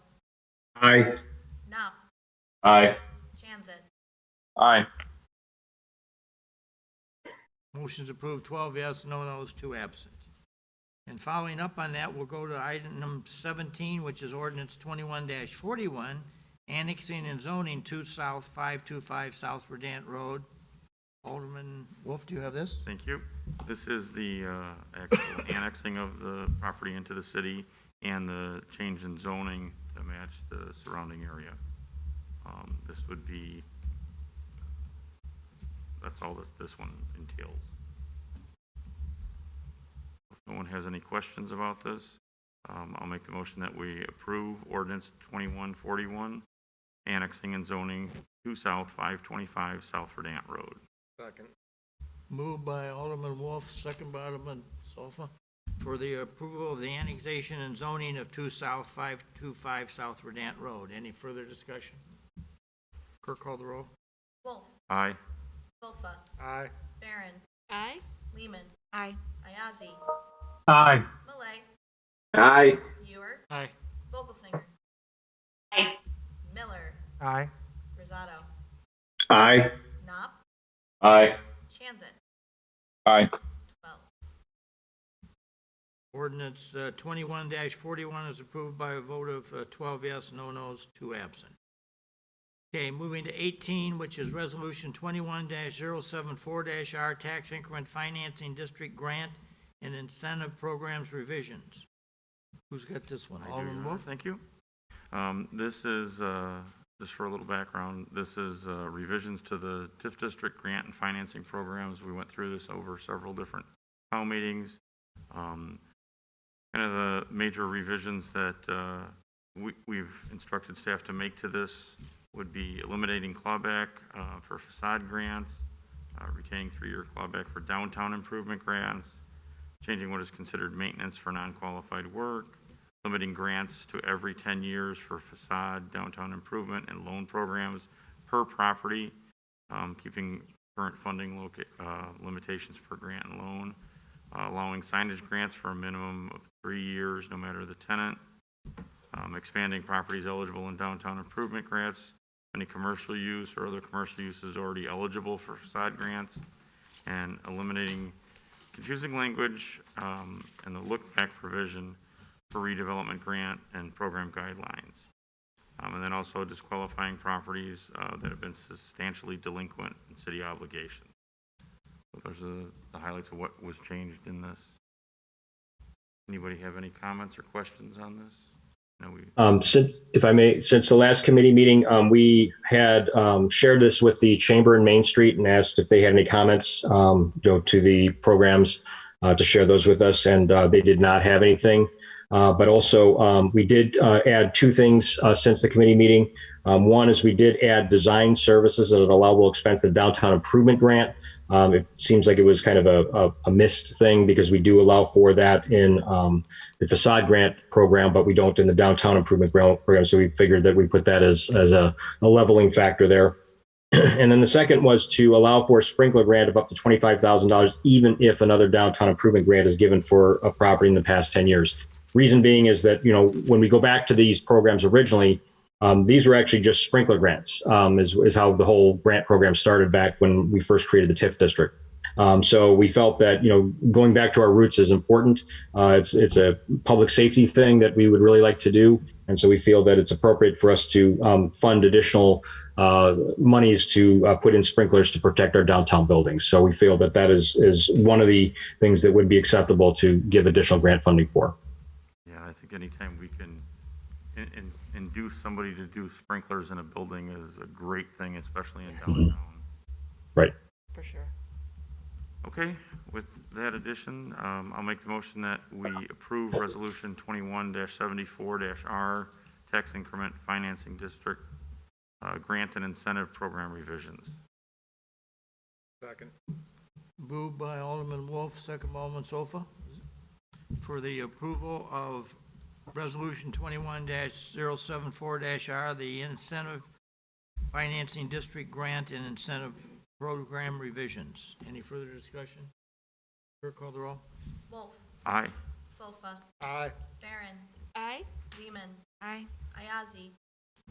Aye. Knopf. Aye. Jansen. Aye. Motion's approved, 12 yes, no nos, 2 absent. And following up on that, we'll go to item number 17, which is ordinance 21-41, annexing and zoning 2 South 525 South Verdant Road. Alderman Wolf, do you have this? Thank you. This is the actual annexing of the property into the city and the change in zoning to match the surrounding area. This would be, that's all that this one entails. If no one has any questions about this, I'll make the motion that we approve ordinance 2141, annexing and zoning 2 South 525 South Verdant Road. Second. Moved by Alderman Wolf, second by Alderman Solfa, for the approval of the annexation and zoning of 2 South 525 South Verdant Road. Any further discussion? Clerk, call the roll. Wolf. Aye. Solfa. Aye. Barron. Aye. Lehman. Aye. Ayazi. Aye. Malay. Aye. Ewer. Aye. Vogelsinger. Aye. Miller. Aye. Rosado. Aye. Knopf. Aye. Chanzit. Aye. 12. Ordinance 21-41 is approved by a vote of 12 yes, no nos, 2 absent. Okay, moving to 18, which is Resolution 21-074-R, Tax Increment Financing District Grant and Incentive Programs Revisions. Who's got this one? Alderman Wolf? Thank you. This is, just for a little background, this is revisions to the TIF district grant and financing programs. We went through this over several different town meetings. Kind of the major revisions that we've instructed staff to make to this would be eliminating clawback for facade grants, retaining 3-year clawback for downtown improvement grants, changing what is considered maintenance for non-qualified work, limiting grants to every 10 years for facade, downtown improvement, and loan programs per property, keeping current funding limitations per grant and loan, allowing signage grants for a minimum of 3 years, no matter the tenant, expanding properties eligible in downtown improvement grants, any commercial use or other commercial uses already eligible for facade grants, and eliminating confusing language and the look-back provision for redevelopment grant and program guidelines. And then also disqualifying properties that have been substantially delinquent in city obligations. So those are the highlights of what was changed in this. Anybody have any comments or questions on this? No, Since the last committee meeting, we had shared this with the Chamber in Main Street and asked if they had any comments, to the programs, to share those with us, and they did not have anything. But also, we did add 2 things since the committee meeting. One is we did add design services as an allowable expense, the downtown improvement grant. It seems like it was kind of a missed thing because we do allow for that in the facade grant program, but we don't in the downtown improvement program. So we figured that we put that as a leveling factor there. And then the second was to allow for a sprinkler grant of up to $25,000, even if another downtown improvement grant is given for a property in the past 10 years. Reason being is that, when we go back to these programs originally, these were actually just sprinkler grants, is how the whole grant program started back when we first created the TIF district. So we felt that, going back to our roots is important. It's a public safety thing that we would really like to do. And so we feel that it's appropriate for us to fund additional monies to put in sprinklers to protect our downtown buildings. So we feel that that is one of the things that would be acceptable to give additional grant funding for. Yeah, I think anytime we can induce somebody to do sprinklers in a building is a great thing, especially in downtown. Right. For sure. Okay, with that addition, I'll make the motion that we approve Resolution 21-74-R, Tax Increment Financing District Grant and Incentive Program Revisions. Second. Moved by Alderman Wolf, second by Alderman Sofa, for the approval of Resolution 21-074-R, the Incentive Financing District Grant and Incentive Program Revisions. Any further discussion? Clerk, call the roll. Wolf. Aye. Sofa. Aye. Barron. Aye. Lehman. Aye. Ayazi.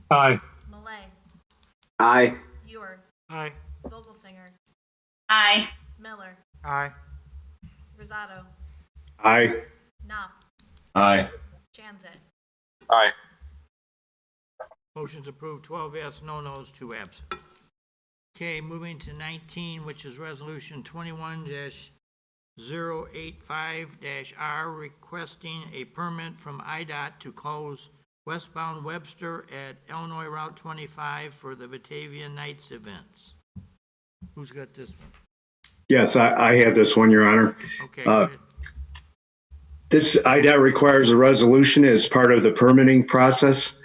Aye. Malay. Aye. Ewer. Aye. Vogelsinger. Aye. Miller. Aye. Rosado. Aye. Knopf. Aye. Chanzit. Aye. Motion's approved, 12 yes, no nos, 2 absent. Okay, moving to 19, which is Resolution 21-085-R, requesting a permit from IDOT to close westbound Webster at Illinois Route 25 for the Batavia Nights events. Who's got this one? Yes, I have this one, Your Honor. Okay, go ahead. This IDOT requires a resolution as part of the permitting process.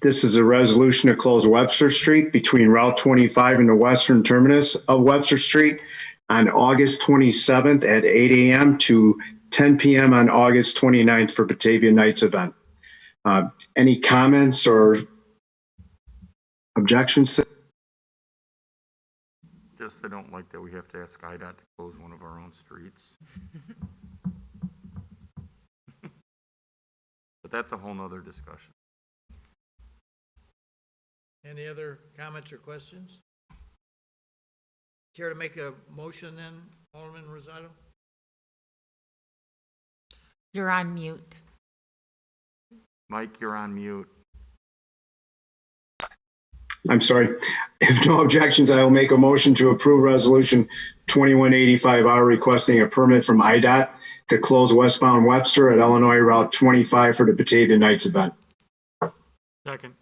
This is a resolution to close Webster Street between Route 25 and the western terminus of Webster Street on August 27th at 8 a.m. to 10 p.m. on August 29th for Batavia Nights event. Any comments or objections? Just I don't like that we have to ask IDOT to close one of our own streets. But that's a whole nother discussion. Any other comments or questions? Care to make a motion then, Alderman Rosado? You're on mute. Mike, you're on mute. I'm sorry. If no objections, I will make a motion to approve Resolution 2185R requesting a permit from IDOT to close westbound Webster at Illinois Route 25 for the Batavia Nights event. Second.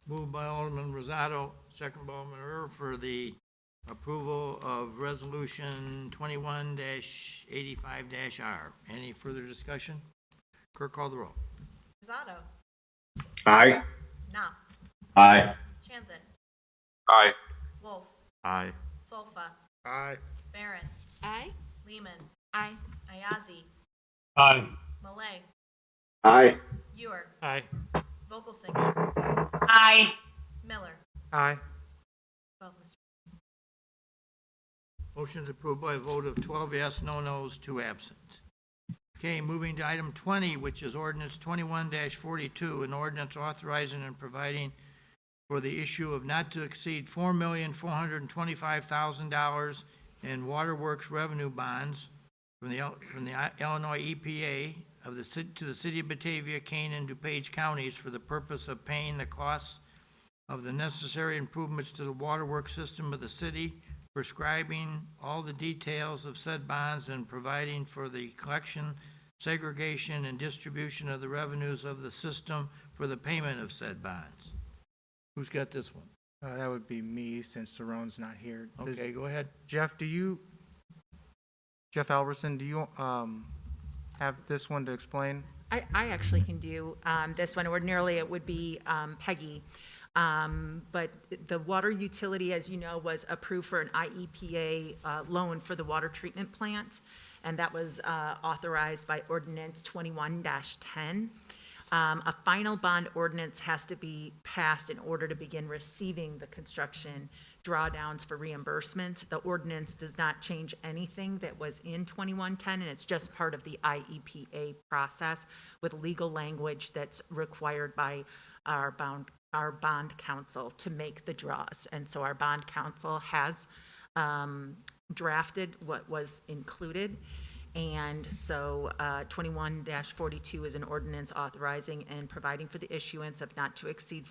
Moved by Alderman Rosado, second by Alderman Earl for the approval of Resolution 21-85-R. Any further discussion? Clerk, call the roll. Rosado. Aye. Knopf. Aye. Chanzit. Aye. Wolf. Aye. Solfa. Aye. Barron. Aye. Lehman. Aye. Ayazi. Aye. Malay. Aye. Ewer. Aye. Vogelsinger. Aye. Miller. Aye. 12, Mr. Motion's approved by a vote of 12 yes, no nos, 2 absent. Okay, moving to item 20, which is ordinance 21-42, an ordinance authorizing and providing for the issue of not to exceed $4,425,000 in Waterworks revenue bonds from the Illinois EPA of the to the city of Batavia, Kane, and DuPage counties for the purpose of paying the costs of the necessary improvements to the waterworks system of the city, prescribing all the details of said bonds, and providing for the collection, segregation, and distribution of the revenues of the system for the payment of said bonds. Who's got this one? That would be me, since Saron's not here. Okay, go ahead. Jeff Albertson, do you have this one to explain? I actually can do this one. Ordinarily, it would be Peggy. But the water utility, as you know, was approved for an IEPA loan for the water treatment plant, and that was authorized by Ordinance 21-10. A final bond ordinance has to be passed in order to begin receiving the construction drawdowns for reimbursements. The ordinance does not change anything that was in 21-10, and it's just part of the IEPA process with legal language that's required by our bond counsel to make the draws. And so our bond counsel has drafted what was included. And so 21-42 is an ordinance authorizing and providing for the issuance of not to exceed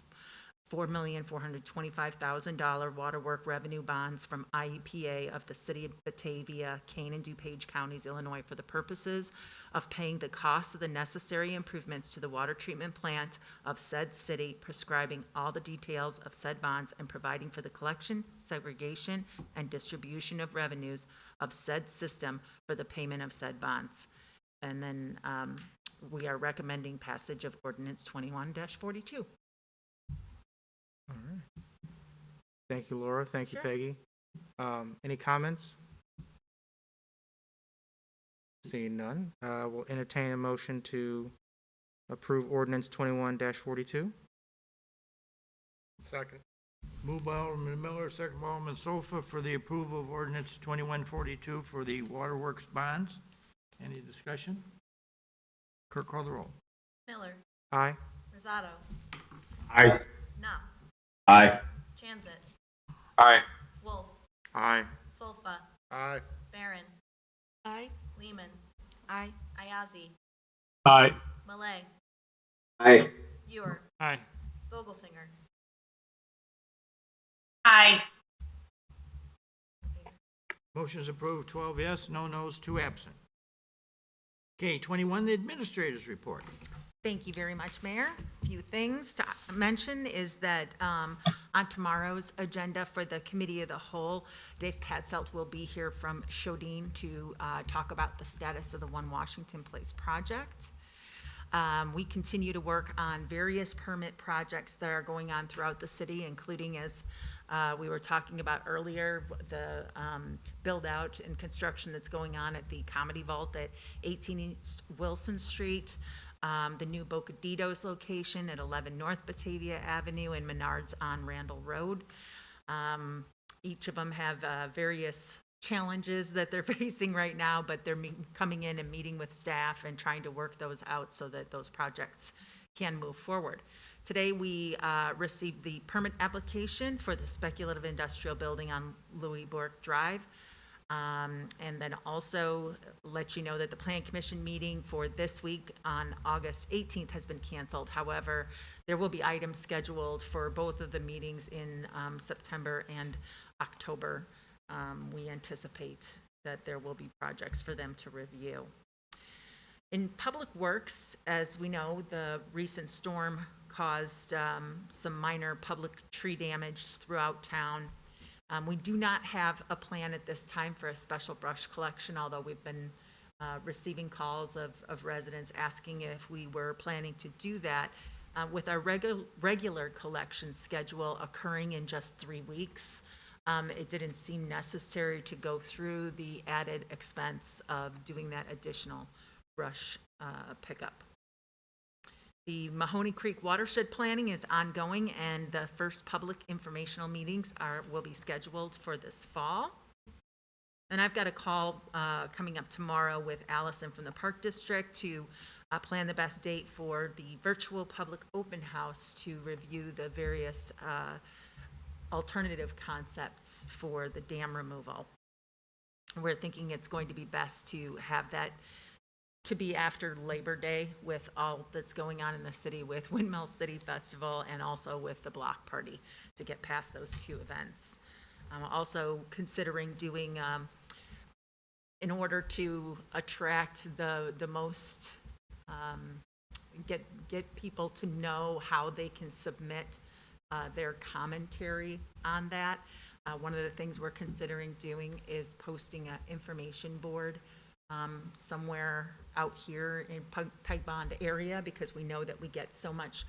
$4,425,000 waterwork revenue bonds from IEPA of the city of Batavia, Kane, and DuPage counties, Illinois, for the purposes of paying the costs of the necessary improvements to the water treatment plant of said city, prescribing all the details of said bonds, and providing for the collection, segregation, and distribution of revenues of said system for the payment of said bonds. And then we are recommending passage of ordinance 21-42. All right. Thank you, Laura. Thank you, Peggy. Any comments? Seeing none, we'll entertain a motion to approve ordinance 21-42. Second. Moved by Alderman Miller, second by Alderman Sofa for the approval of ordinance 21-42 for the waterworks bonds. Any discussion? Clerk, call the roll. Miller. Aye. Rosado. Aye. Knopf. Aye. Chanzit. Aye. Wolf. Aye. Solfa. Aye. Barron. Aye. Lehman. Aye. Ayazi. Aye. Malay. Aye. Ewer. Aye. Vogelsinger. Aye. Motion is approved, 12 yes, no nos, 2 absent. Okay, 21, the administrator's report. Thank you very much, Mayor. A few things to mention is that on tomorrow's agenda for the Committee of the Whole, Dave Patzelt will be here from Shodine to talk about the status of the One Washington Place project. We continue to work on various permit projects that are going on throughout the city, including, as we were talking about earlier, the build out and construction that's going on at the Comedy Vault at 18 East Wilson Street, the new Bocaditos location at 11 North Batavia Avenue, and Menards on Randall Road. Each of them have various challenges that they're facing right now, but they're coming in and meeting with staff and trying to work those out so that those projects can move forward. Today, we received the permit application for the speculative industrial building on Louis Bourque Drive. And then also let you know that the Plan Commission meeting for this week on August 18th has been canceled. However, there will be items scheduled for both of the meetings in September and October. We anticipate that there will be projects for them to review. In Public Works, as we know, the recent storm caused some minor public tree damage throughout town. We do not have a plan at this time for a special brush collection, although we've been receiving calls of residents asking if we were planning to do that. With our regular collection schedule occurring in just 3 weeks, it didn't seem necessary to go through the added expense of doing that additional brush pickup. The Mahoney Creek watershed planning is ongoing, and the first public informational meetings will be scheduled for this fall. And I've got a call coming up tomorrow with Allison from the Park District to plan the best date for the virtual public open house to review the various alternative concepts for the dam removal. We're thinking it's going to be best to have that to be after Labor Day with all that's going on in the city with Windmill City Festival and also with the block party to get past those two events. I'm also considering doing, in order to attract the most, get people to know how they can submit their commentary on that. One of the things we're considering doing is posting an information board somewhere out here in Peg Bond area, because we know that we get so much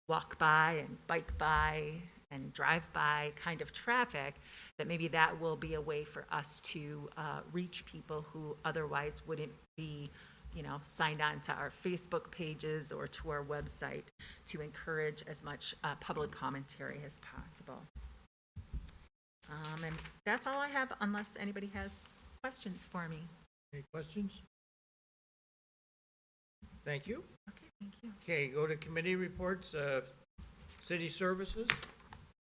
walk by and bike by and drive by kind of traffic, that maybe that will be a way for us to reach people who otherwise wouldn't be, signed on to our Facebook pages or to our website, to encourage as much public commentary as possible. And that's all I have, unless anybody has questions for me. Any questions? Thank you. Okay, thank you. Okay, go to committee reports, city services,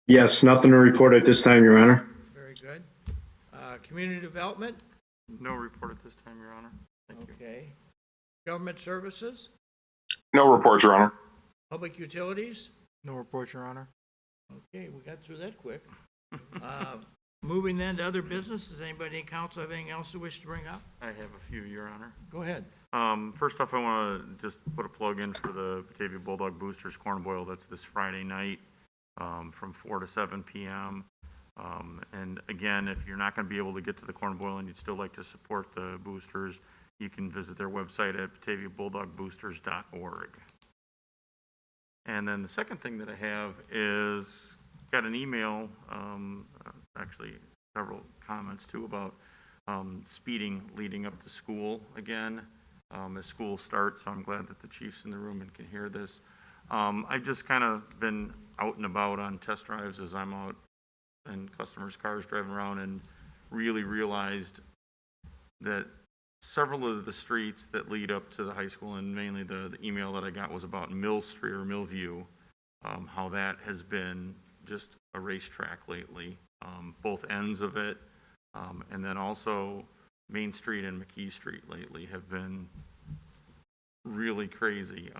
Yes, nothing to report at this time, Your Honor. very good. Community development, No report at this time, Your Honor. Thank you. okay. Government services, No report, Your Honor. public utilities, No report, Your Honor. okay, we got through that quick. Moving then to other business, does anybody in council have anything else they wish to bring up? I have a few, Your Honor. Go ahead. First off, I want to just put a plug in for the Batavia Bulldog Boosters Corn Boil. That's this Friday night from 4 to 7 p.m. And again, if you're not going to be able to get to the corn boil and you'd still like to support the boosters, you can visit their website at bataviabulldogboosters.org. And then the second thing that I have is got an email, actually several comments too, about speeding leading up to school again as school starts. So I'm glad that the chief's in the room and can hear this. I've just kind of been out and about on test drives as I'm out in customers' cars driving around, and really realized that several of the streets that lead up to the high school, and mainly the email that I got was about Mill Street or Millview, how that has been just a racetrack lately, both ends of it, and then also Main Street and McKee Street lately have been really crazy,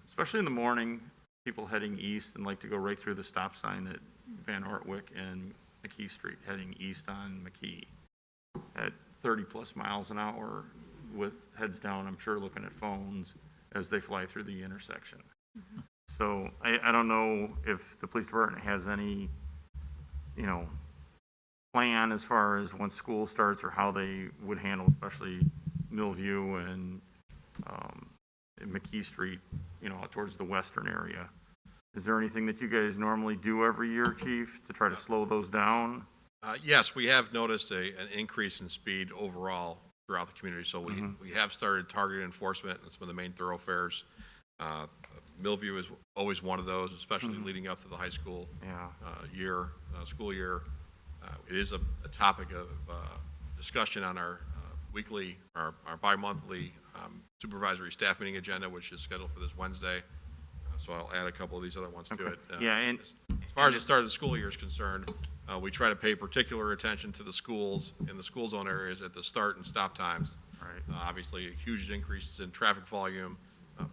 especially in the morning. People heading east and like to go right through the stop sign at Van Ortwick and McKee Street, heading east on McKee at 30 plus miles an hour with heads down, I'm sure looking at phones as they fly through the intersection. Mm-hmm. So I don't know if the police department has any, plan as far as once school starts or how they would handle, especially Millview and McKee Street, out towards the western area. Is there anything that you guys normally do every year, Chief, to try to slow those down? Yes, we have noticed an increase in speed overall throughout the community. So we have started targeted enforcement in some of the main thoroughfares. Millview is always one of those, especially leading up to the high school school year. It is a topic of discussion on our weekly, our bi-monthly supervisory staff meeting agenda, which is scheduled for this Wednesday. So I'll add a couple of these other ones to it. Yeah, and As far as the start of the school year is concerned, we try to pay particular attention to the schools in the school zone areas at the start and stop times. Right. Obviously, huge increases in traffic volume,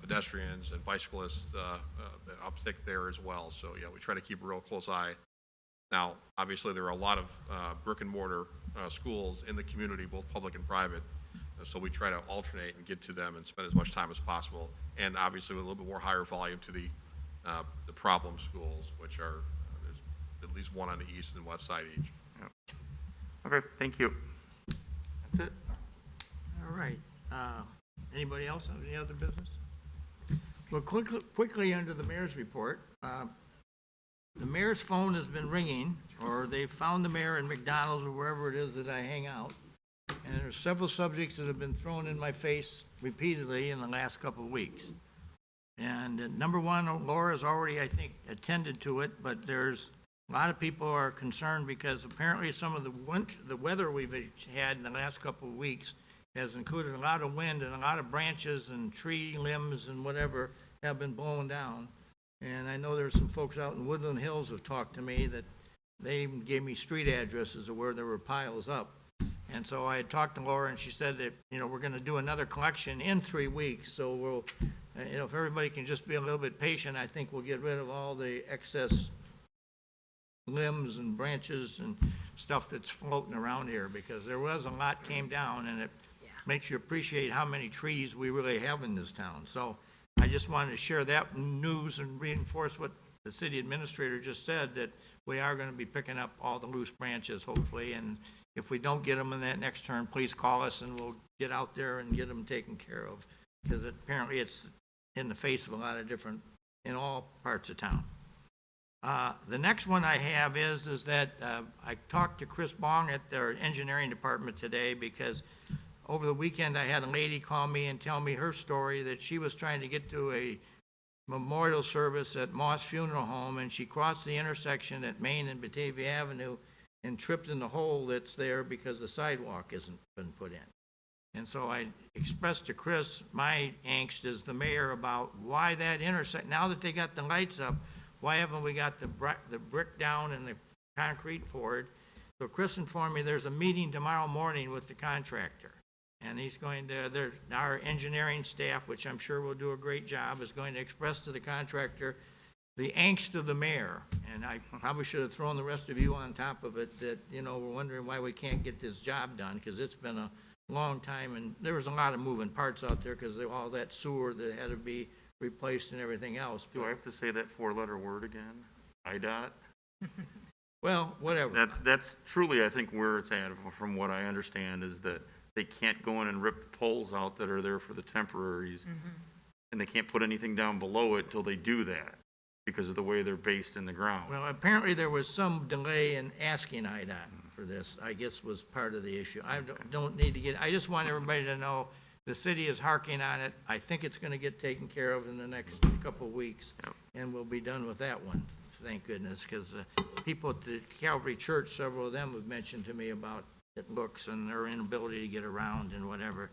pedestrians and bicyclists, uptick there as well. So, yeah, we try to keep a real close eye. Now, obviously, there are a lot of brick and mortar schools in the community, both public and private. So we try to alternate and get to them and spend as much time as possible. And obviously, with a little bit more higher volume to the problem schools, which are, there's at least one on the east and west side each. Okay, thank you. That's it. All right. Anybody else have any other business? Well, quickly under the mayor's report, the mayor's phone has been ringing, or they've found the mayor in McDonald's or wherever it is that I hang out. And there's several subjects that have been thrown in my face repeatedly in the last couple of weeks. And number one, Laura's already, I think, attended to it, but there's a lot of people are concerned because apparently some of the weather we've had in the last couple of weeks has included a lot of wind, and a lot of branches and tree limbs and whatever have been blown down. And I know there's some folks out in Woodland Hills have talked to me that they even gave me street addresses of where there were piles up. And so I had talked to Laura, and she said that, we're gonna do another collection in 3 weeks. So we'll, if everybody can just be a little bit patient, I think we'll get rid of all the excess limbs and branches and stuff that's floating around here, because there was a lot came down, and it makes you appreciate how many trees we really have in this town. So I just wanted to share that news and reinforce what the city administrator just said, that we are gonna be picking up all the loose branches, hopefully, and if we don't get them in that next turn, please call us and we'll get out there and get them taken care of, because apparently it's in the face of a lot of different, in all parts of town. The next one I have is that I talked to Chris Bong at their engineering department today, because over the weekend I had a lady call me and tell me her story that she was trying to get to a memorial service at Moss Funeral Home, and she crossed the intersection at Main and Batavia Avenue and tripped in the hole that's there because the sidewalk hasn't been put in. And so I expressed to Chris my angst as the mayor about why that intersection, now that they got the lights up, why haven't we got the brick down and the concrete poured? So Chris informed me there's a meeting tomorrow morning with the contractor. And he's going to, our engineering staff, which I'm sure will do a great job, is going to express to the contractor the angst of the mayor. And I probably should have thrown the rest of you on top of it, that, we're wondering why we can't get this job done, because it's been a long time, and there was a lot of moving parts out there because all that sewer that had to be replaced and everything else. Do I have to say that four-letter word again? IDOT? Well, whatever. That's truly, I think, where it's at, from what I understand, is that they can't go in and rip poles out that are there for the temporaries, and they can't put anything down below it till they do that, because of the way they're based in the ground. Well, apparently there was some delay in asking IDOT for this, I guess was part of the issue. I don't need to get, I just want everybody to know the city is harking on it. I think it's gonna get taken care of in the next couple of weeks, and we'll be done with that one, thank goodness, because people at the Calvary Church, several of them have mentioned to me about it looks and their inability to get around and whatever.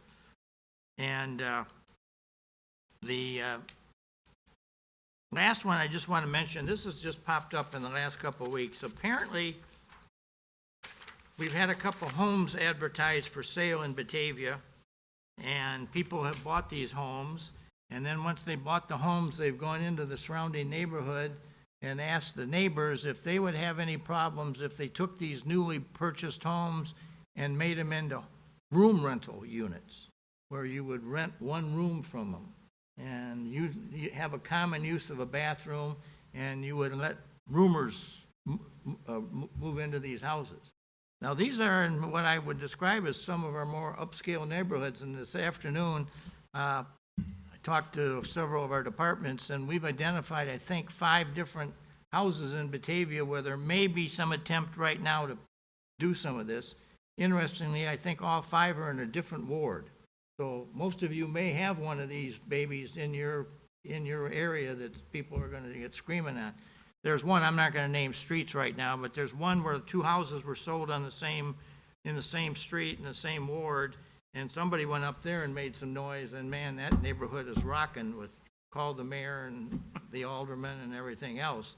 And the last one I just want to mention, this has just popped up in the last couple of weeks. Apparently, we've had a couple homes advertised for sale in Batavia, and people have bought these homes, and then once they bought the homes, they've gone into the surrounding neighborhood and asked the neighbors if they would have any problems if they took these newly purchased homes and made them into room rental units, where you would rent one room from them, and you have a common use of a bathroom, and you would let roomers move into these houses. Now, these are in what I would describe as some of our more upscale neighborhoods, and this afternoon, I talked to several of our departments, and we've identified, I think, 5 different houses in Batavia where there may be some attempt right now to do some of this. Interestingly, I think all 5 are in a different ward. So most of you may have one of these babies in your area that people are going to get screaming at. There's one, I'm not going to name streets right now, but there's one where 2 houses were sold in the same street, in the same ward, and somebody went up there and made some noise, and man, that neighborhood is rocking with called the mayor and the aldermen and everything else.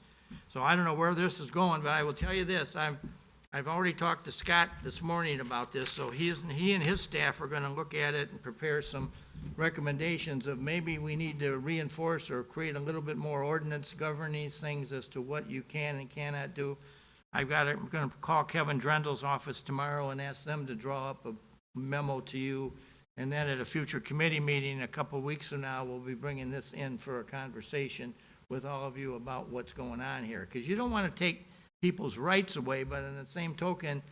So I don't know where this is going, but I will tell you this, I've already talked to Scott this morning about this, so he and his staff are gonna look at it and prepare some recommendations of maybe we need to reinforce or create a little bit more ordinance governing these things as to what you can and cannot do. I'm gonna call Kevin Drendel's office tomorrow and ask them to draw up a memo to you. And then at a future committee meeting a couple of weeks from now, we'll be bringing this in for a conversation with all of you about what's going on here. Because you don't want to take people's rights away, but in the same token,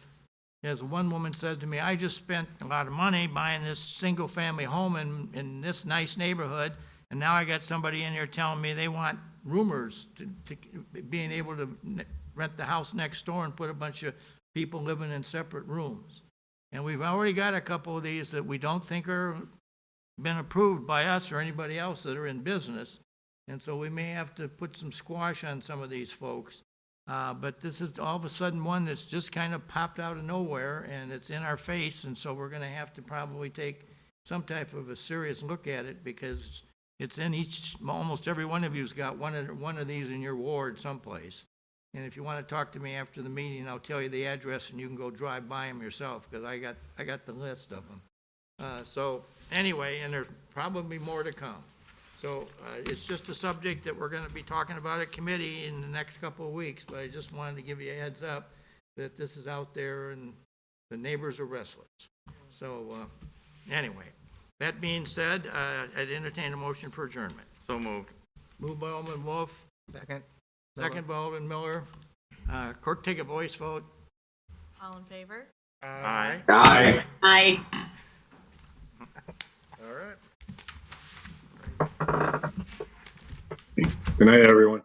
as one woman said to me, I just spent a lot of money buying this single-family home in this nice neighborhood, and now I got somebody in here telling me they want roomers to being able to rent the house next door and put a bunch of people living in separate rooms. And we've already got a couple of these that we don't think are been approved by us or anybody else that are in business. And so we may have to put some squash on some of these folks. But this is all of a sudden one that's just kind of popped out of nowhere and it's in our face. And so we're going to have to probably take some type of a serious look at it because it's in almost every one of you's got one of these in your ward someplace. And if you want to talk to me after the meeting, I'll tell you the address and you can go drive by them yourself because I got the list of them. So anyway, and there's probably more to come. So it's just a subject that we're going to be talking about at committee in the next couple of weeks, but I just wanted to give you a heads up that this is out there and the neighbors are restless. So anyway, that being said, I'd entertain a motion for adjournment. So moved. Moved by Alderman Wolf. Second. Second by Alderman Miller. Clerk, take a voice vote. All in favor? Aye. Aye. Aye. All right. Good night, everyone.